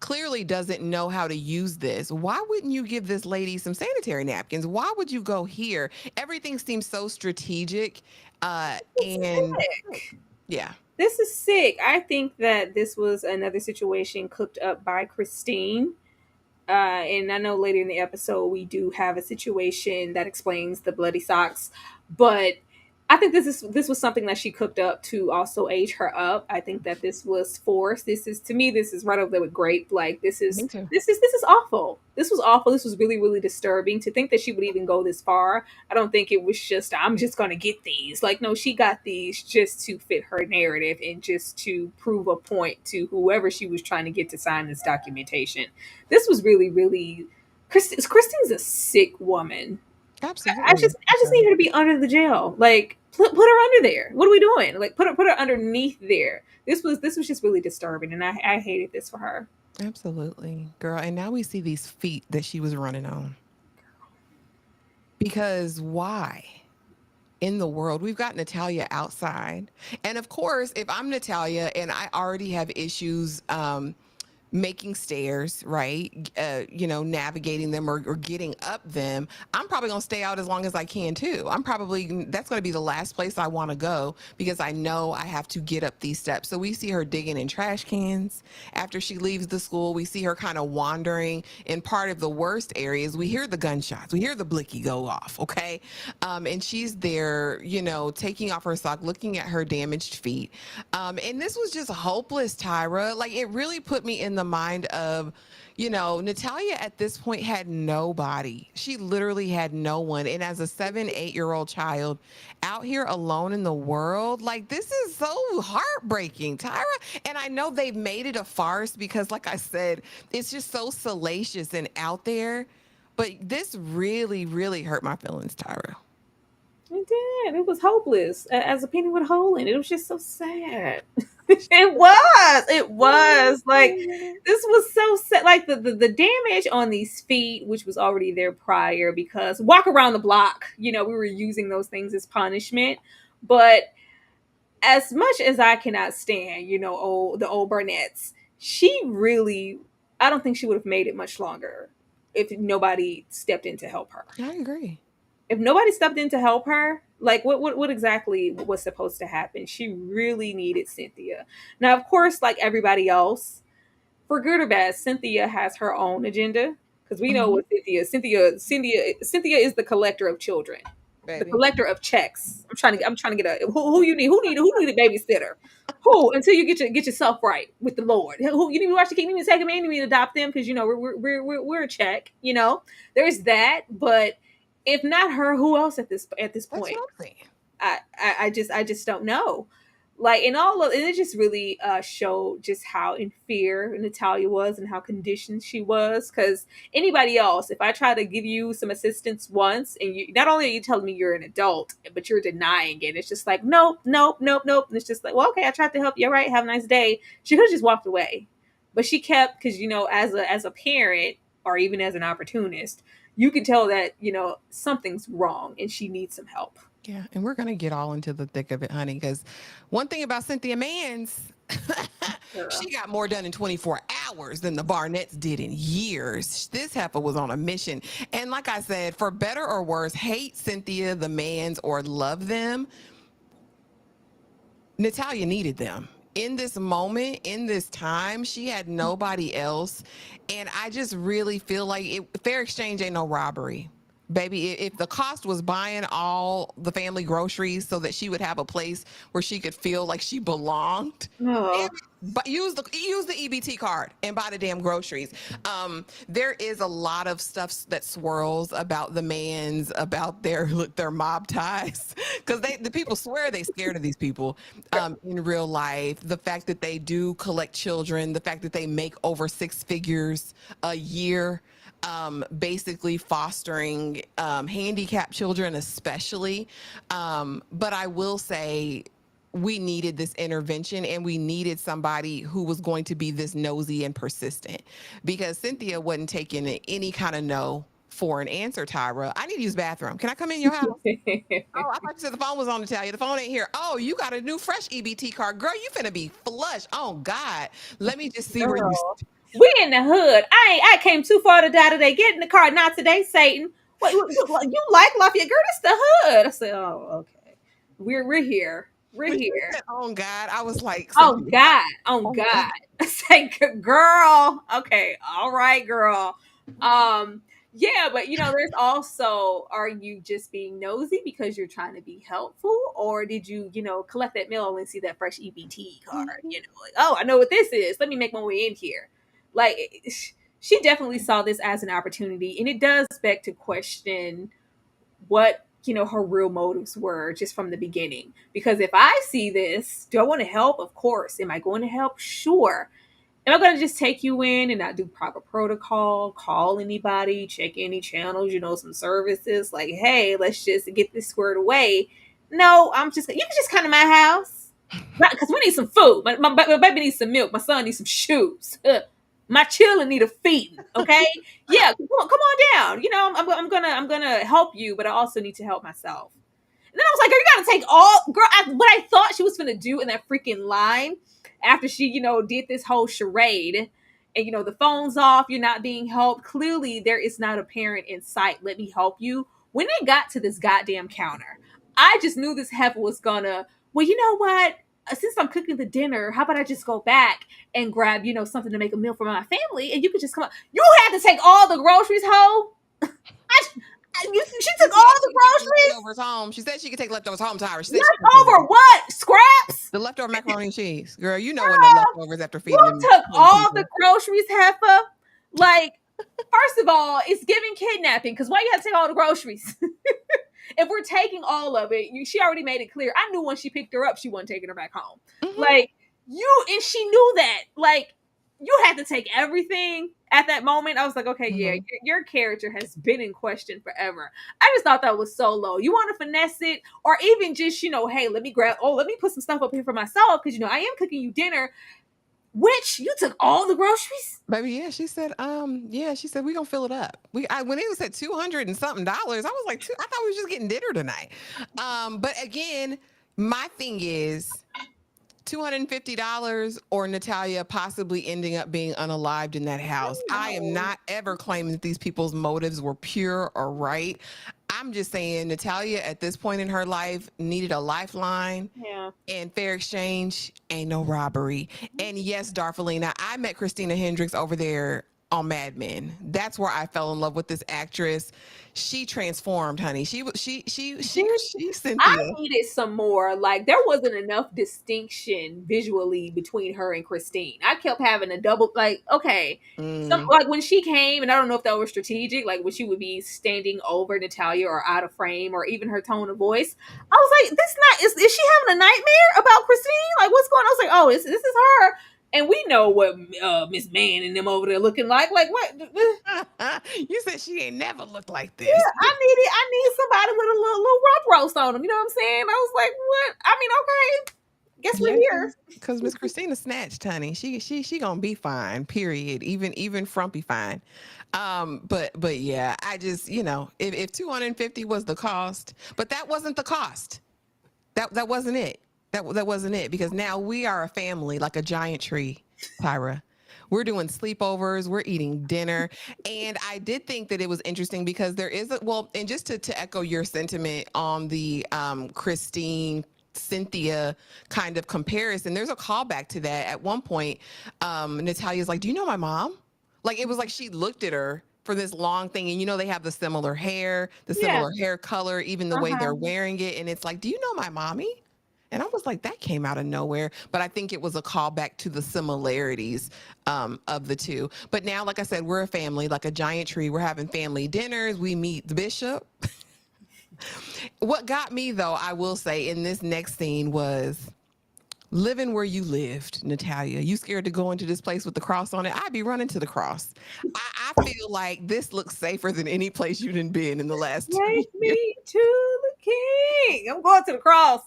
clearly doesn't know how to use this. Why wouldn't you give this lady some sanitary napkins? Why would you go here? Everything seems so strategic. And yeah. This is sick. I think that this was another situation cooked up by Kristine. And I know later in the episode we do have a situation that explains the bloody socks, but I think this was something that she cooked up to also age her up. I think that this was forced. This is, to me, this is right over there with grape. Like, Me too. this is awful. This was awful. This was really, really disturbing. To think that she would even go this far, I don't think it was just, I'm just gonna get these. Like, no, she got these just to fit her narrative and just to prove a point to whoever she was trying to get to sign this documentation. This was really, really. Christine's a sick woman. Absolutely. I just need her to be under the jail. Like, put her under there. What are we doing? Like, put her underneath there. This was just really disturbing, and I hated this for her. Absolutely, girl. And now we see these feet that she was running on. Because why? In the world, we've got Natalia outside. And of course, if I'm Natalia and I already have issues making stairs, right? Navigating them or getting up them, I'm probably going to stay out as long as I can too. That's going to be the last place I want to go because I know I have to get up these steps. So we see her digging in trash cans after she leaves the school. We see her kind of wandering in part of the worst areas. We hear the gunshots. We hear the blicky go off. Okay. And she's there, taking off her sock, looking at her damaged feet. And this was just hopeless, Tyra. Like, it really put me in the mind of, Natalia at this point had nobody. She literally had no one. And as a 7-8-year-old child out here alone in the world, like, this is so heartbreaking, Tyra. And I know they've made it a farce because, like I said, it's just so salacious and out there. But this really, really hurt my feelings, Tyra. It did. It was hopeless, as a penny with a hole in it. It was just so sad. It was. It was like, this was so sad. Like, the damage on these feet, which was already there prior, because walk around the block. We were using those things as punishment. But as much as I cannot stand, the old Barnetts, she really, I don't think she would have made it much longer if nobody stepped in to help her. I agree. If nobody stepped in to help her, like, what exactly was supposed to happen? She really needed Cynthia. Now, of course, like everybody else, for good or bad, Cynthia has her own agenda, because we know what Cynthia is. Cynthia is the collector of children, Baby. the collector of checks. I'm trying to get who you need. Who need a babysitter? Who, until you get yourself right with the Lord. Who you need to watch the kingdom? You need to take them in. You need to adopt them because we're a check. There's that, but if not her, who else at this point? I just don't know. Like, in all of it, just really showed just how in fear Natalia was and how conditioned she was. Because anybody else, if I try to give you some assistance once, and you, not only are you telling me you're an adult, but you're denying it, it's just like, nope. And it's just like, well, okay, I tried to help you. All right, have a nice day. She could have just walked away, but she kept, because as a parent or even as an opportunist, you can tell that something's wrong and she needs some help. Yeah, and we're going to get all into the thick of it, honey, because one thing about Cynthia Mans, she got more done in 24 hours than the Barnetts did in years. This heifer was on a mission. And like I said, for better or worse, hate Cynthia, the Mans, or love them, Natalia needed them. In this moment, in this time, she had nobody else. And I just really feel like fair exchange ain't no robbery. Baby, if the cost was buying all the family groceries so that she would have a place where she could feel like she belonged, but use the EBT card and buy the damn groceries. There is a lot of stuff that swirls about the Mans, about their mob ties, because the people swear they scared of these people in real life. The fact that they do collect children, the fact that they make over 6 figures a year. Basically fostering handicapped children especially. But I will say we needed this intervention, and we needed somebody who was going to be this nosy and persistent, because Cynthia wasn't taking any kind of no for an answer. Tyra, I need to use the bathroom. Can I come in your house? Oh, I thought you said the phone was on, Natalia. The phone ain't here. Oh, you got a new fresh EBT card. Girl, you finna be flush. Oh, God. Let me just see where you... We in the hood. I came too far to die today. Get in the car. Not today, Satan. What you like Lafayette? Girl, that's the hood. I said, oh, okay. We're here. We're When she here. said, "Oh God," I was like, Oh Cynthia, God. Oh "Oh God. God." Say, girl. Okay. All right, girl. Yeah, but there's also, are you just being nosy because you're trying to be helpful, or did you, collect that mail and see that fresh EBT card? Like, oh, I know what this is. Let me make my way in here. Like, she definitely saw this as an opportunity, and it does beg to question what her real motives were just from the beginning. Because if I see this, do I want to help? Of course. Am I going to help? Sure. Am I going to just take you in and not do proper protocol, call anybody, check any channels, some services, like, hey, let's just get this squared away? No, you can just come to my house. Because we need some food. My baby needs some milk. My son needs some shoes. My children need a feeding. Okay, yeah, come on down. I'm gonna help you, but I also need to help myself. And then I was like, girl, you gotta take all, girl. What I thought she was gonna do in that freaking line after she, did this whole charade, and the phone's off, you're not being helped. Clearly, there is not a parent in sight. Let me help you. When they got to this goddamn counter, I just knew this heifer was gonna. Well, you know what? Since I'm cooking the dinner, how about I just go back and grab, something to make a meal for my family, and you could just come up. You had to take all the groceries, ho. She took all the groceries. Leftovers home. She said she could take leftovers home, Tyra. She said she could take Leftover what? Scraps? the leftover macaroni and cheese. Girl, you know what no leftovers after You feeding them took 20 all people. the groceries, heifer. Like, first of all, it's giving kidnapping, because why you have to take all the groceries? If we're taking all of it, she already made it clear. I knew when she picked her up, she wasn't taking her back home. Mhm. Like, and she knew that. Like, you had to take everything at that moment. I was like, okay, yeah, your character has been in question forever. I just thought that was so low. You want to finesse it, or even just, hey, let me put some stuff up here for myself, because, I am cooking you dinner. Which, you took all the groceries? Baby, yeah, she said, we gonna fill it up. When it was at $200 and something dollars, I was like, I thought we were just getting dinner tonight. But again, my thing is $250 or Natalia possibly ending up being unalived in that house. I am not ever claiming that these people's motives were pure or right. I'm just saying Natalia at this point in her life needed a lifeline. Yeah. And fair exchange ain't no robbery. And yes, Darfalina, I met Christina Hendricks over there on Mad Men. That's where I fell in love with this actress. She transformed, honey. She Cynthia. I needed some more. Like, there wasn't enough distinction visually between her and Kristine. I kept having a double, like, okay. Like, when she came, and I don't know if that was strategic, like when she would be standing over Natalia or out of frame, or even her tone of voice, I was like, is she having a nightmare about Kristine? Like, what's going on? I was like, oh, this is her. And we know what Miss Man and them over there looking like. Like, what? You said she ain't never looked like this. Yeah, I need somebody with a little rump roast on them. You know what I'm saying? I was like, what? I mean, okay, guess we're here. Because Miss Christina snatched, honey. She gonna be fine. Period. Even frumpy fine. But yeah, I just if 250 was the cost, but that wasn't the cost. That wasn't it. That wasn't it, because now we are a family, like a giant tree, Tyra. We're doing sleepovers, we're eating dinner. And I did think that it was interesting because there is and just to echo your sentiment on the Kristine Cynthia kind of comparison, there's a callback to that. At one point, Natalia's like, do you know my mom? Like, it was like she looked at her for this long thing, and they have the similar hair, the similar hair color, even the way they're wearing it. And it's like, do you know my mommy? And I was like, that came out of nowhere. But I think it was a callback to the similarities of the two. But now, like I said, we're a family, like a giant tree. We're having family dinners. We meet the bishop. What got me, though, I will say, in this next scene was living where you lived, Natalia. You scared to go into this place with the cross on it? I'd be running to the cross. I feel like this looks safer than any place you didn't been in the last 2 years. Take me to the king. I'm going to the cross.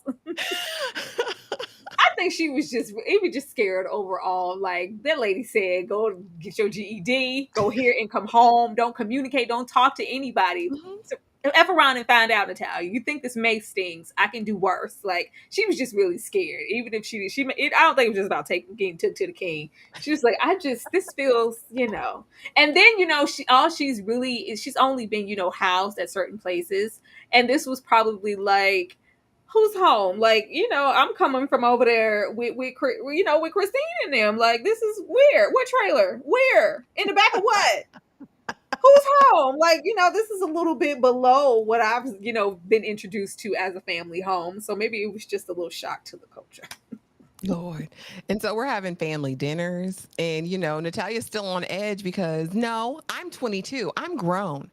I think she was just scared overall. Like, that lady said, go get your GED, go here and come home. Don't communicate. Don't talk to anybody. So, F around and find out, Natalia. You think this mace stings? I can do worse. Like, she was just really scared. Even if she I don't think it was just about getting took to the king. She was like, this feels, And then, she's only been, housed at certain places. And this was probably like who's home? Like, I'm coming from over there with Kristine and them. Like, this is where? What trailer? Where? In the back of what? Who's home? Like, this is a little bit below what I've, been introduced to as a family home. So maybe it was just a little shock to the culture. Lord. And so we're having family dinners, and Natalia's still on edge because no, I'm 22. I'm grown.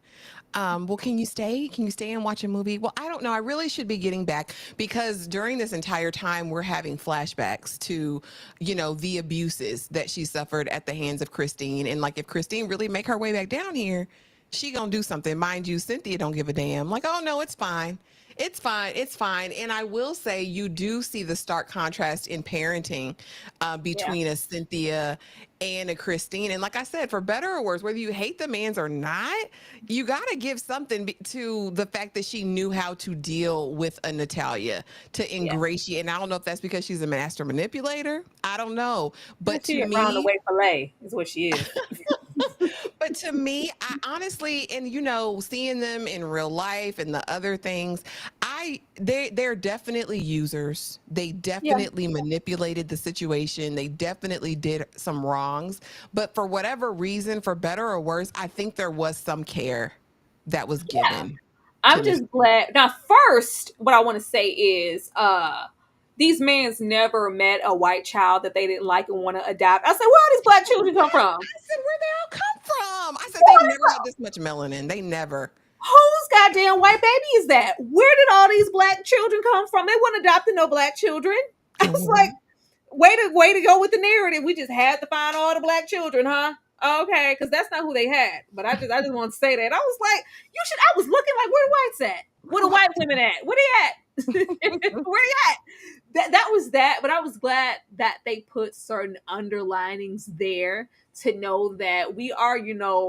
Well, can you stay? Can you stay and watch a movie? Well, I don't know. I really should be getting back because during this entire time, we're having flashbacks to, the abuses that she suffered at the hands of Kristine. And like, if Kristine really make her way back down here, she gonna do something. Mind you, Cynthia don't give a damn. Like, oh no, it's fine. It's fine. It's fine. And I will say you do see the stark contrast in parenting Yeah. between a Cynthia and a Kristine. And like I said, for better or worse, whether you hate the mans or not, you got to give something to the fact that she knew how to deal with a Natalia to Yeah. ingratiate. And I don't know if that's because she's a master manipulator. I don't know. But She to around the me, way fillet is what she is. but to me, I honestly, and seeing them in real life and the other things, they're definitely users. They Yeah. definitely manipulated the situation. They definitely did some wrongs. But for whatever reason, for better or worse, I think there was some care that was given I'm to Miss. just glad. Now, first, what I want to say is, these mans never met a white child that they didn't like and want to adopt. I said, where all these black children come from? I said, where they all come from? I said, Where they've they never from? had this much melanin. They never. Whose goddamn white baby is that? Where did all these black children come from? They weren't adopting no black children. I was like, way to go with the narrative. We just had to find all the black children, huh? Okay, because that's not who they had. But I just want to say that. I was like, I was looking like, where the whites at? Where the white women at? Where they at? Where they at? That was that. But I was glad that they put certain underlinings there to know that we are,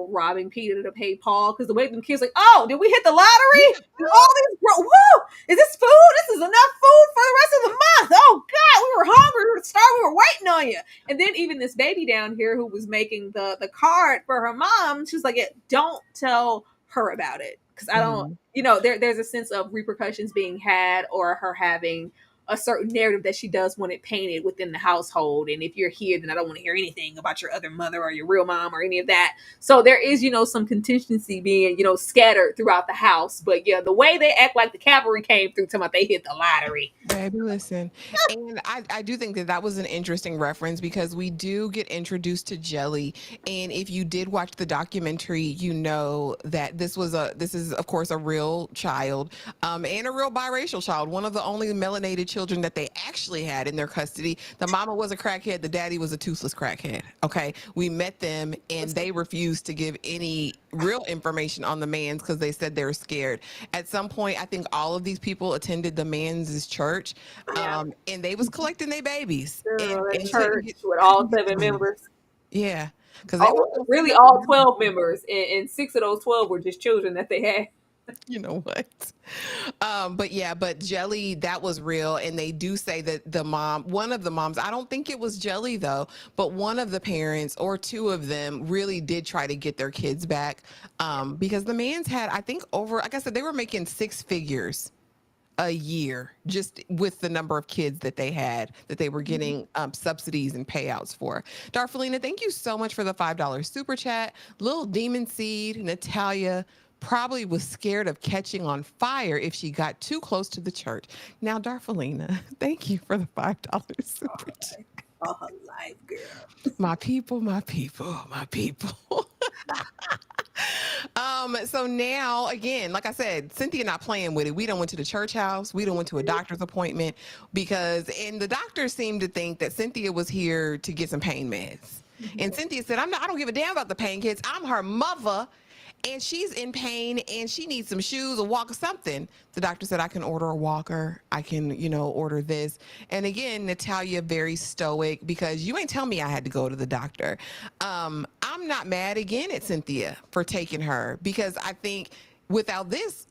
robbing Peter to pay Paul. Because the way them kids like, oh, did we hit the lottery? All these, woo! Is this food? This is enough food for the rest of the month. Oh God, we were hungry, we were starving, we were waiting on you. And then even this baby down here who was making the card for her mom, she was like, yeah, don't tell her about it. Because I don't, there's a sense of repercussions being had or her having a certain narrative that she does want it painted within the household. And if you're here, then I don't want to hear anything about your other mother or your real mom or any of that. So there is, some contingency being, scattered throughout the house. But yeah, the way they act like the cavalry came through talking about they hit the lottery. Baby, listen. And I do think that was an interesting reference because we do get introduced to Jelly. And if you did watch the documentary, you know that this is, of course, a real child and a real biracial child. One of the only melanated children that they actually had in their custody. The mama was a crackhead. The daddy was a toothless crackhead. Okay. We met them and they refused to give any real information on the mans because they said they were scared. At some point, I think all of these people attended the mans' church and they was collecting their babies. Girl, And that church with all 7 members. Yeah. Because really all 12 members. And 6 of those 12 were just children that they had. You know what? But Jelly, that was real. And they do say that one of the moms, I don't think it was Jelly though, but one of the parents or two of them really did try to get their kids back. Because the mans had, I think like I said, they were making 6 figures a year just with the number of kids that they had that they were getting subsidies and payouts for. Darfelina, thank you so much for the $5 super chat. Little Demon Seed, Natalia probably was scared of catching on fire if she got too close to the church. Now, Darfelina, thank you for the $5 super chat. All her life, girl. My people, my people, my people. So now again, like I said, Cynthia not playing with it. We done went to the church house. We done went to a doctor's appointment and the doctor seemed to think that Cynthia was here to get some pain meds. And Cynthia said, I don't give a damn about the pain kids. I'm her mother and she's in pain and she needs some shoes, a walker, something. The doctor said, I can order a walker. I can, order this. And again, Natalia, very stoic because you ain't tell me I had to go to the doctor. I'm not mad again at Cynthia for taking her because I think without this,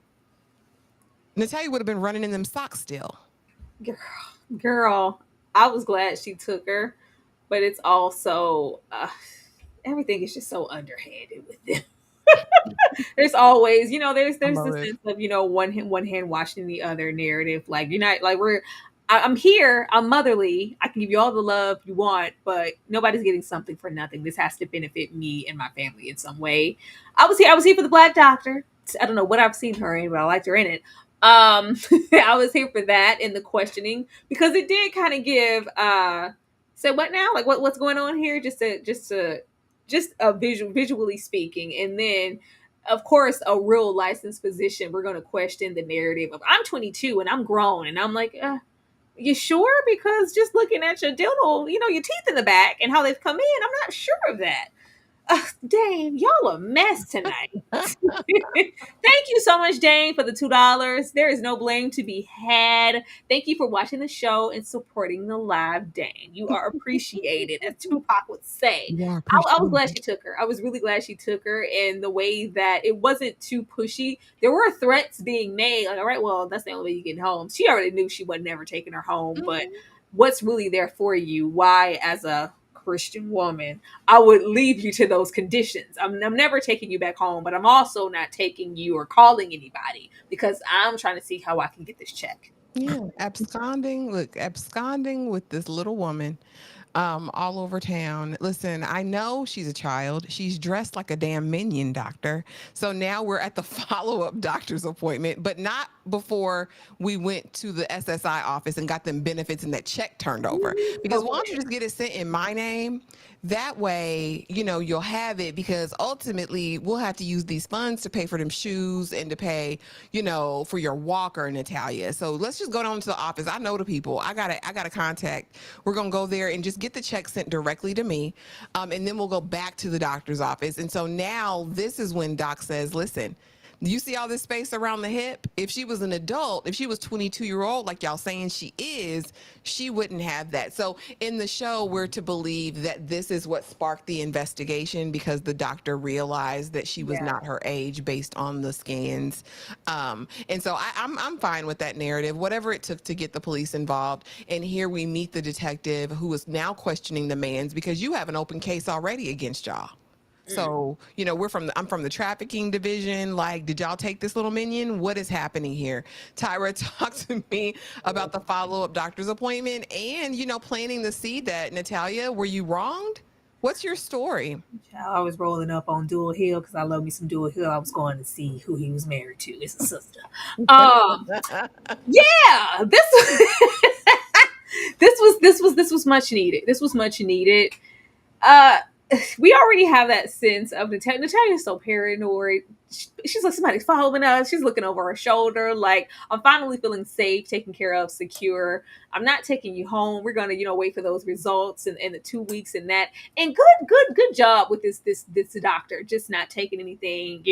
Natalia would have been running in them socks still. Girl, I was glad she took her, but it's also, everything is just so underhanded with them. there's always, I there's love this it. sense of, one hand washing the other narrative. Like, you're not like I'm here. I'm motherly. I can give you all the love you want, but nobody's getting something for nothing. This has to benefit me and my family in some way. I was here for the Black Doctor. I don't know what I've seen her in, but I liked her in it. I was here for that and the questioning because it did kind of give. So what now? Like what's going on here? Just a visually speaking, and then of course a real licensed physician. We're going to question the narrative of I'm 22 and I'm grown, and I'm like. You sure? Because just looking at your dental, your teeth in the back and how they've come in, I'm not sure of that. Dane, y'all a mess tonight. Thank you so much, Dane, for the $2. There is no blame to be had. Thank you for watching the show and supporting the live, Dane. You are appreciated, as Tupac would say. Yeah, I I was appreciate glad it. she took her. I was really glad she took her, in the way that it wasn't too pushy. There were threats being made, like, all right, well, that's the only way you get home. She already knew she wasn't ever taking her home, but what's really there for you? Why, as a Christian woman, I would leave you to those conditions. I'm never taking you back home, but I'm also not taking you or calling anybody because I'm trying to see how I can get this check. Yeah, absconding. Look, absconding with this little woman all over town. Listen, I know she's a child. She's dressed like a damn minion, doctor. So now we're at the follow-up doctor's appointment, but not before we went to the SSI office and got them benefits and that check turned over. Because why don't you just get it sent in my name? That way, you'll have it, because ultimately we'll have to use these funds to pay for them shoes and to pay, for your walker, Natalia. So let's just go down to the office. I know the people. I got a contact. We're gonna go there and just get the check sent directly to me, and then we'll go back to the doctor's office. And so now this is when Doc says, "Listen, you see all this space around the hip? If she was an adult, if she was 22-year-old, like y'all saying she is, she wouldn't have that." So in the show, we're to believe that this is what sparked the investigation, because the doctor realized that she was Yeah. not her age based on the scans. And so I'm fine with that narrative, whatever it took to get the police involved. And here we meet the detective who is now questioning the man's, because you have an open case already against y'all. So, I'm from the trafficking division. Like, did y'all take this little minion? What is happening here? Tyra, talk to me about the follow-up doctor's appointment and, planting the seed that, Natalia, were you wronged? What's your story? I was rolling up on Dual Hill because I love me some Dual Hill. I was going to see who he was married to. It's a sister. Yeah, this was much needed. This was much needed. Uh, we already have that sense of Natalia's so paranoid. She's like, somebody's following us. She's looking over her shoulder. Like, I'm finally feeling safe, taken care of, secure. I'm not taking you home. We're gonna, wait for those results and the 2 weeks and that. And good job with this doctor. Just not taking anything,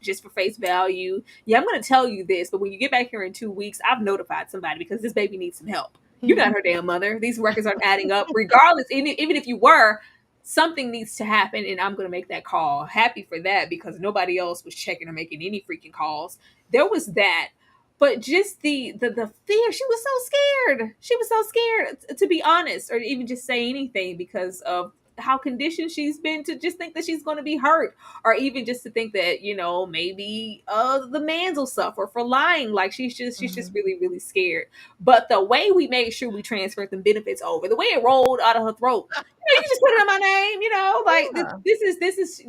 just for face value. Yeah, I'm gonna tell you this, but when you get back here in 2 weeks, I've notified somebody because this baby needs some help. You're not her damn mother. These records aren't adding up. Regardless, even if you were, something needs to happen, and I'm going to make that call. Happy for that, because nobody else was checking or making any freaking calls. There was that, but just the fear. She was so scared. She was so scared to be honest, or even just say anything, because of how conditioned she's been to just think that she's going to be hurt, or even just to think that maybe the mans will suffer for lying. Like, she's just really, really scared. But the way we made sure we transferred the benefits over, the way it rolled out of her throat, you just put it in my name, like,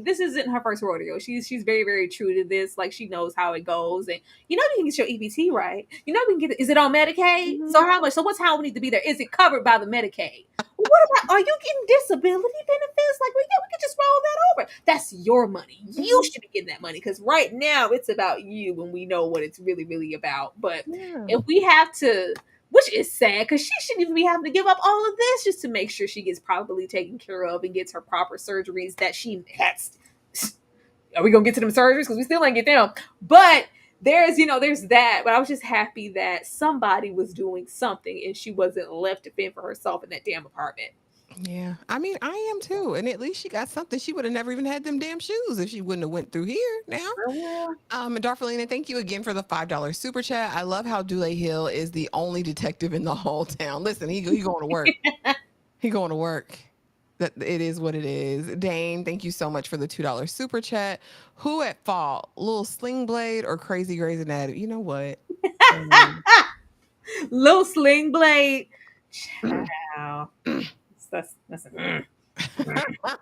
this isn't her first rodeo. She's very, very true to this. Like, she knows how it goes, and you can get your EBT right. We can get it. Is it on Medicaid? So how much? So what's how we need to be there? Is it covered by the Medicaid? What about, are you getting disability benefits? Like, we could just roll that over. That's your money. You should be getting that money, because right now it's about you, when we know what it's really, really about. But if we have to, which is sad, because she shouldn't even be having to give up all of this just to make sure she gets properly taken care of and gets her proper surgeries that she has. Are we gonna get to them surgeries? Because we still ain't get them. But there's that. But I was just happy that somebody was doing something and she wasn't left to fend for herself in that damn apartment. Yeah, I mean, I am too, and at least she got something. She would have never even had them damn shoes if she wouldn't have went through here now. Darfelina, thank you again for the $5 super chat. I love how Dule Hill is the only detective in the whole town. Listen, he going to work. He going to work. That it is what it is. Dane, thank you so much for the $2 super chat. Who at fault? Little Sling Blade or Crazy Grey's Anatomy? You know what? Little Sling Blade. Child. That's a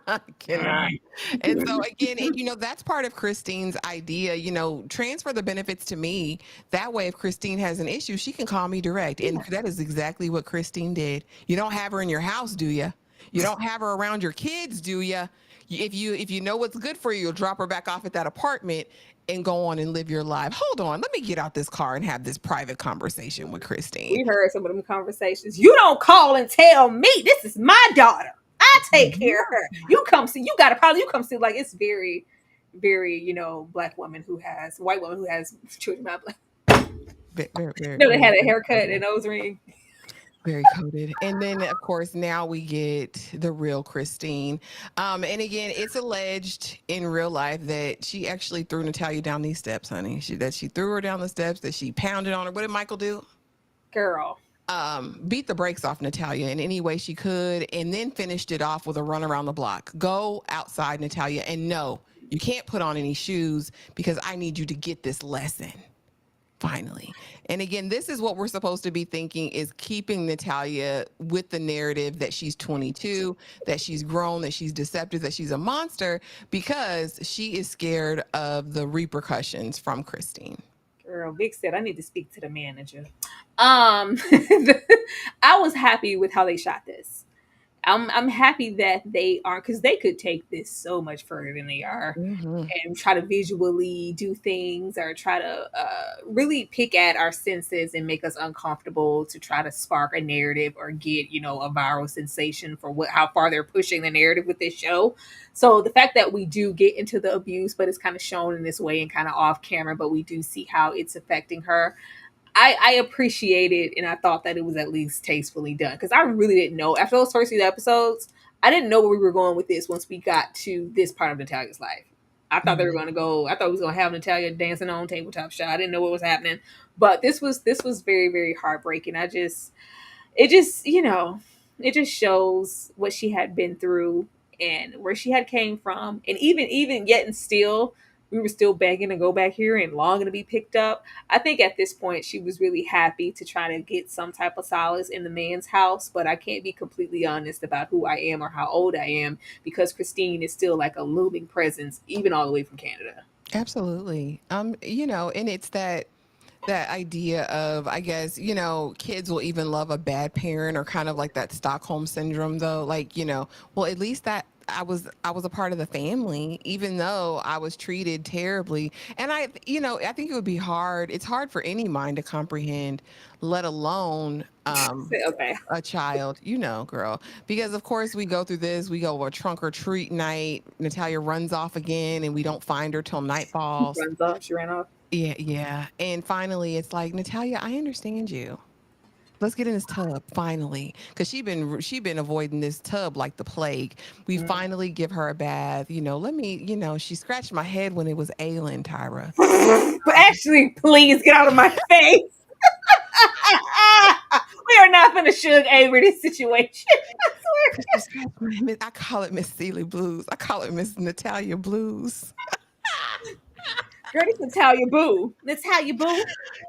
I cannot. And so again, and that's part of Kristine's idea, transfer the benefits to me. That way, if Kristine has an issue, she can call me direct. And that is exactly what Kristine did. You don't have her in your house, do you? You don't have her around your kids, do you? If you know what's good for you, you'll drop her back off at that apartment and go on and live your life. Hold on, let me get out this car and have this private conversation with Kristine. We heard some of them conversations. You don't call and tell me. This is my daughter. I take care of her. You come see. You got a problem. You come see. Like, it's very, very, white woman who has children not black. They had a haircut and a nose ring. Very coded. And then, of course, now we get the real Kristine. And again, it's alleged in real life that she actually threw Natalia down these steps, honey. That she threw her down the steps, that she pounded on her. What did Michael do? Girl. Beat the brakes off Natalia in any way she could, and then finished it off with a run around the block. Go outside, Natalia, and no, you can't put on any shoes because I need you to get this lesson. Finally. And again, this is what we're supposed to be thinking, is keeping Natalia with the narrative that she's 22, that she's grown, that she's deceptive, that she's a monster, because she is scared of the repercussions from Kristine. Girl, Vic said, I need to speak to the manager. I was happy with how they shot this. I'm happy that they are, because they could take this so much further than they are, and try to visually do things, or try to really pick at our senses and make us uncomfortable to try to spark a narrative or get a viral sensation for how far they're pushing the narrative with this show. So the fact that we do get into the abuse, but it's kind of shown in this way and kind of off camera, but we do see how it's affecting her. I appreciate it, and I thought that it was at least tastefully done, because I really didn't know. After those first few episodes, I didn't know where we were going with this once we got to this part of Natalia's life. I thought they were going to go. I thought we was going to have Natalia dancing on tabletop shop. I didn't know what was happening, but this was very, very heartbreaking. It just shows what she had been through and where she had came from, and even yet and still, we were still begging to go back here and longing to be picked up. I think at this point she was really happy to try to get some type of solace in the man's house, but I can't be completely honest about who I am or how old I am, because Kristine is still like a looming presence, even all the way from Canada. Absolutely. And it's that idea of, I guess, kids will even love a bad parent, or kind of like that Stockholm syndrome, though. Like, well, at least that I was a part of the family, even though I was treated terribly. And I think it would be hard. It's hard for any mind to comprehend, let alone a child, girl. Because of course we go through this. We go a trunk or treat night. Natalia runs off again, and we don't find her till night falls. Runs off. She ran off. Yeah. And finally, it's like, Natalia, I understand you. Let's get in this tub finally, because she been avoiding this tub like the plague. We finally give her a bath. She scratched my head when it was ailing, Tyra. But actually, please get out of my face. We are not going to Suge Avery this situation. I swear. I call it Miss Seeley Blues. I call it Miss Natalia Blues. Girl, it's Natalia Boo. Natalia Boo.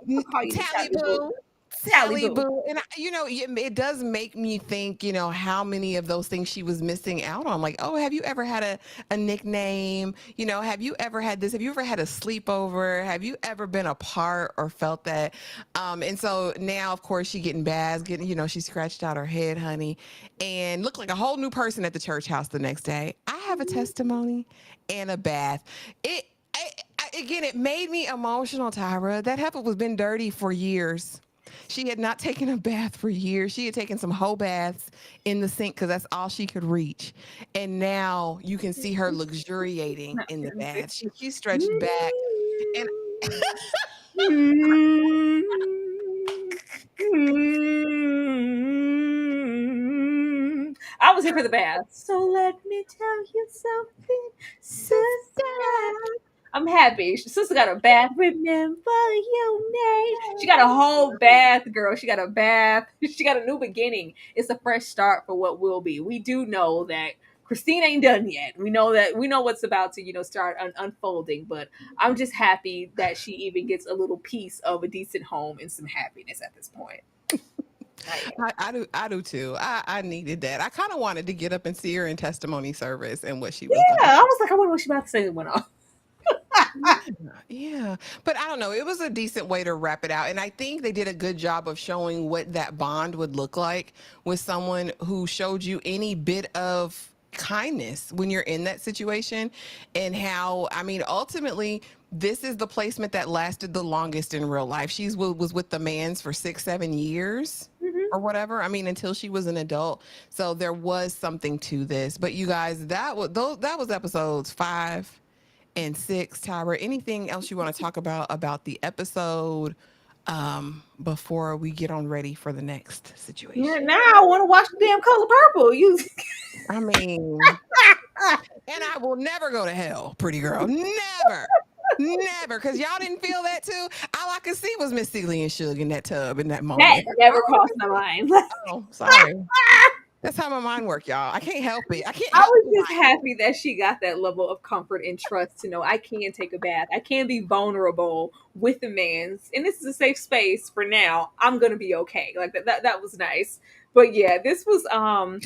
Natalia Boo. Sally Boo. And it does make me think, how many of those things she was missing out on. Like, oh, have you ever had a nickname? Have you ever had this? Have you ever had a sleepover? Have you ever been apart or felt that? And so now, of course, she getting baths, she scratched out her head, honey, and looked like a whole new person at the church house the next day. I have a testimony and a bath. Again, it made me emotional, Tyra. That heifer was been dirty for years. She had not taken a bath for years. She had taken some whole baths in the sink because that's all she could reach. And now you can see her luxuriating in the bath. She stretched back. And I was here for the bath. So let me tell you something, sister. I'm happy. Sister got a bath. Remember your name. She got a whole bath, girl. She got a bath. She got a new beginning. It's a fresh start for what will be. We do know that Kristine ain't done yet. We know what's about to, start unfolding. But I'm just happy that she even gets a little piece of a decent home and some happiness at this point. I do too. I needed that. I kind of wanted to get up and see her in testimony service and what she was. Yeah, I was like, I wonder what she about to say that went off. Yeah, but I don't know. It was a decent way to wrap it out. And I think they did a good job of showing what that bond would look like with someone who showed you any bit of kindness when you're in that situation. And how, I mean, ultimately, this is the placement that lasted the longest in real life. Was with the mans for 6-7 years. Or whatever. I mean, until she was an adult. So there was something to this. But you guys, that was episodes 5 and 6. Tyra, anything else you want to talk about the episode before we get on ready for the next situation? Yeah, now I want to watch the damn Color Purple. I mean, and I will never go to hell, pretty girl. Never. Never, because y'all didn't feel that too. All I could see was Miss Seeley and Suge in that tub in that moment. That never crossed my mind. Oh, sorry. That's how my mind works, y'all. I can't help it. I was just happy that she got that level of comfort and trust to know I can take a bath. I can be vulnerable with the man's, and this is a safe space for now. I'm gonna be okay. Like that was nice. But yeah, this was I'm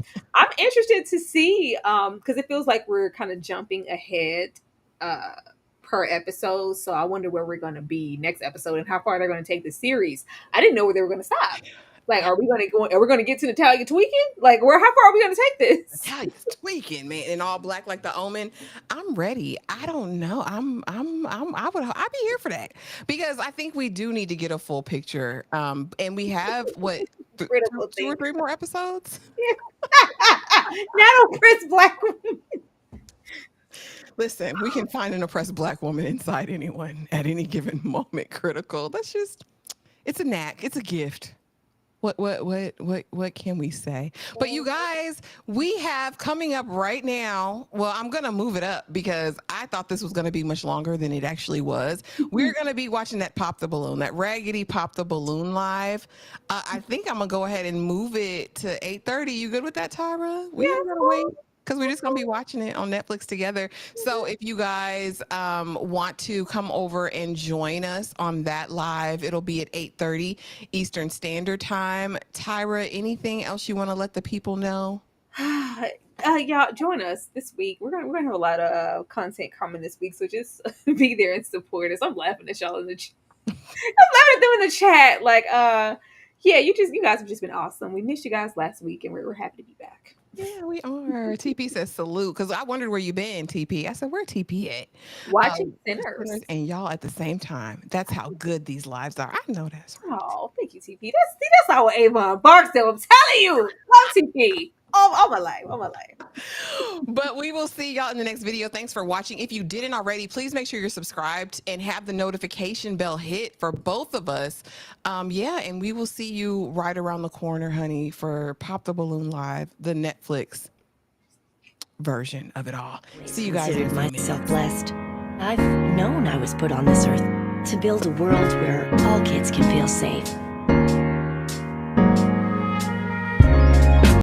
interested to see because it feels like we're kind of jumping ahead per episode. So I wonder where we're gonna be next episode and how far they're gonna take the series. I didn't know where they were gonna stop. Like, are we gonna get to Natalia tweaking? Like, how far are we gonna take this? Natalia's tweaking, man, in all black like the Omen. I'm ready. I don't know. I'd be here for that because I think we do need to get a full picture. And we have what 2 or 3 more episodes. Not oppressed black women. Listen, we can find an oppressed black woman inside anyone at any given moment. Critical. It's a knack. It's a gift. What can we say? But you guys, we have coming up right now. Well, I'm going to move it up because I thought this was going to be much longer than it actually was. We're going to be watching that Pop the Balloon, that Raggedy Pop the Balloon live. I think I'm going to go ahead and move it to 8:30. You good with that, Tyra? We ain't going to wait. Because we're just going to be watching it on Netflix together. So if you guys want to come over and join us on that live, it'll be at 8:30 Eastern Standard Time. Tyra, anything else you want to let the people know? Y'all join us this week. We're gonna have a lot of content coming this week, so just be there and support us. I'm laughing at y'all in the I'm laughing at them in the chat. Like, yeah, you guys have just been awesome. We missed you guys last week, and we're happy to be back. Yeah, we are. TP says salute because I wondered where you been, TP. I said, where TP at? Watching Sinners. And y'all at the same time. That's how good these lives are. I know that's right. Oh, thank you, TP. That's our Avon Barksdale. I'm telling you. Love TP. All my life. But we will see y'all in the next video. Thanks for watching. If you didn't already, please make sure you're subscribed and have the notification bell hit for both of us. Yeah, and we will see you right around the corner, honey, for Pop the Balloon Live, the Netflix version of it all. See you guys in a Considered few minutes. myself blessed. I've known I was put on this earth to build a world where all kids can feel safe.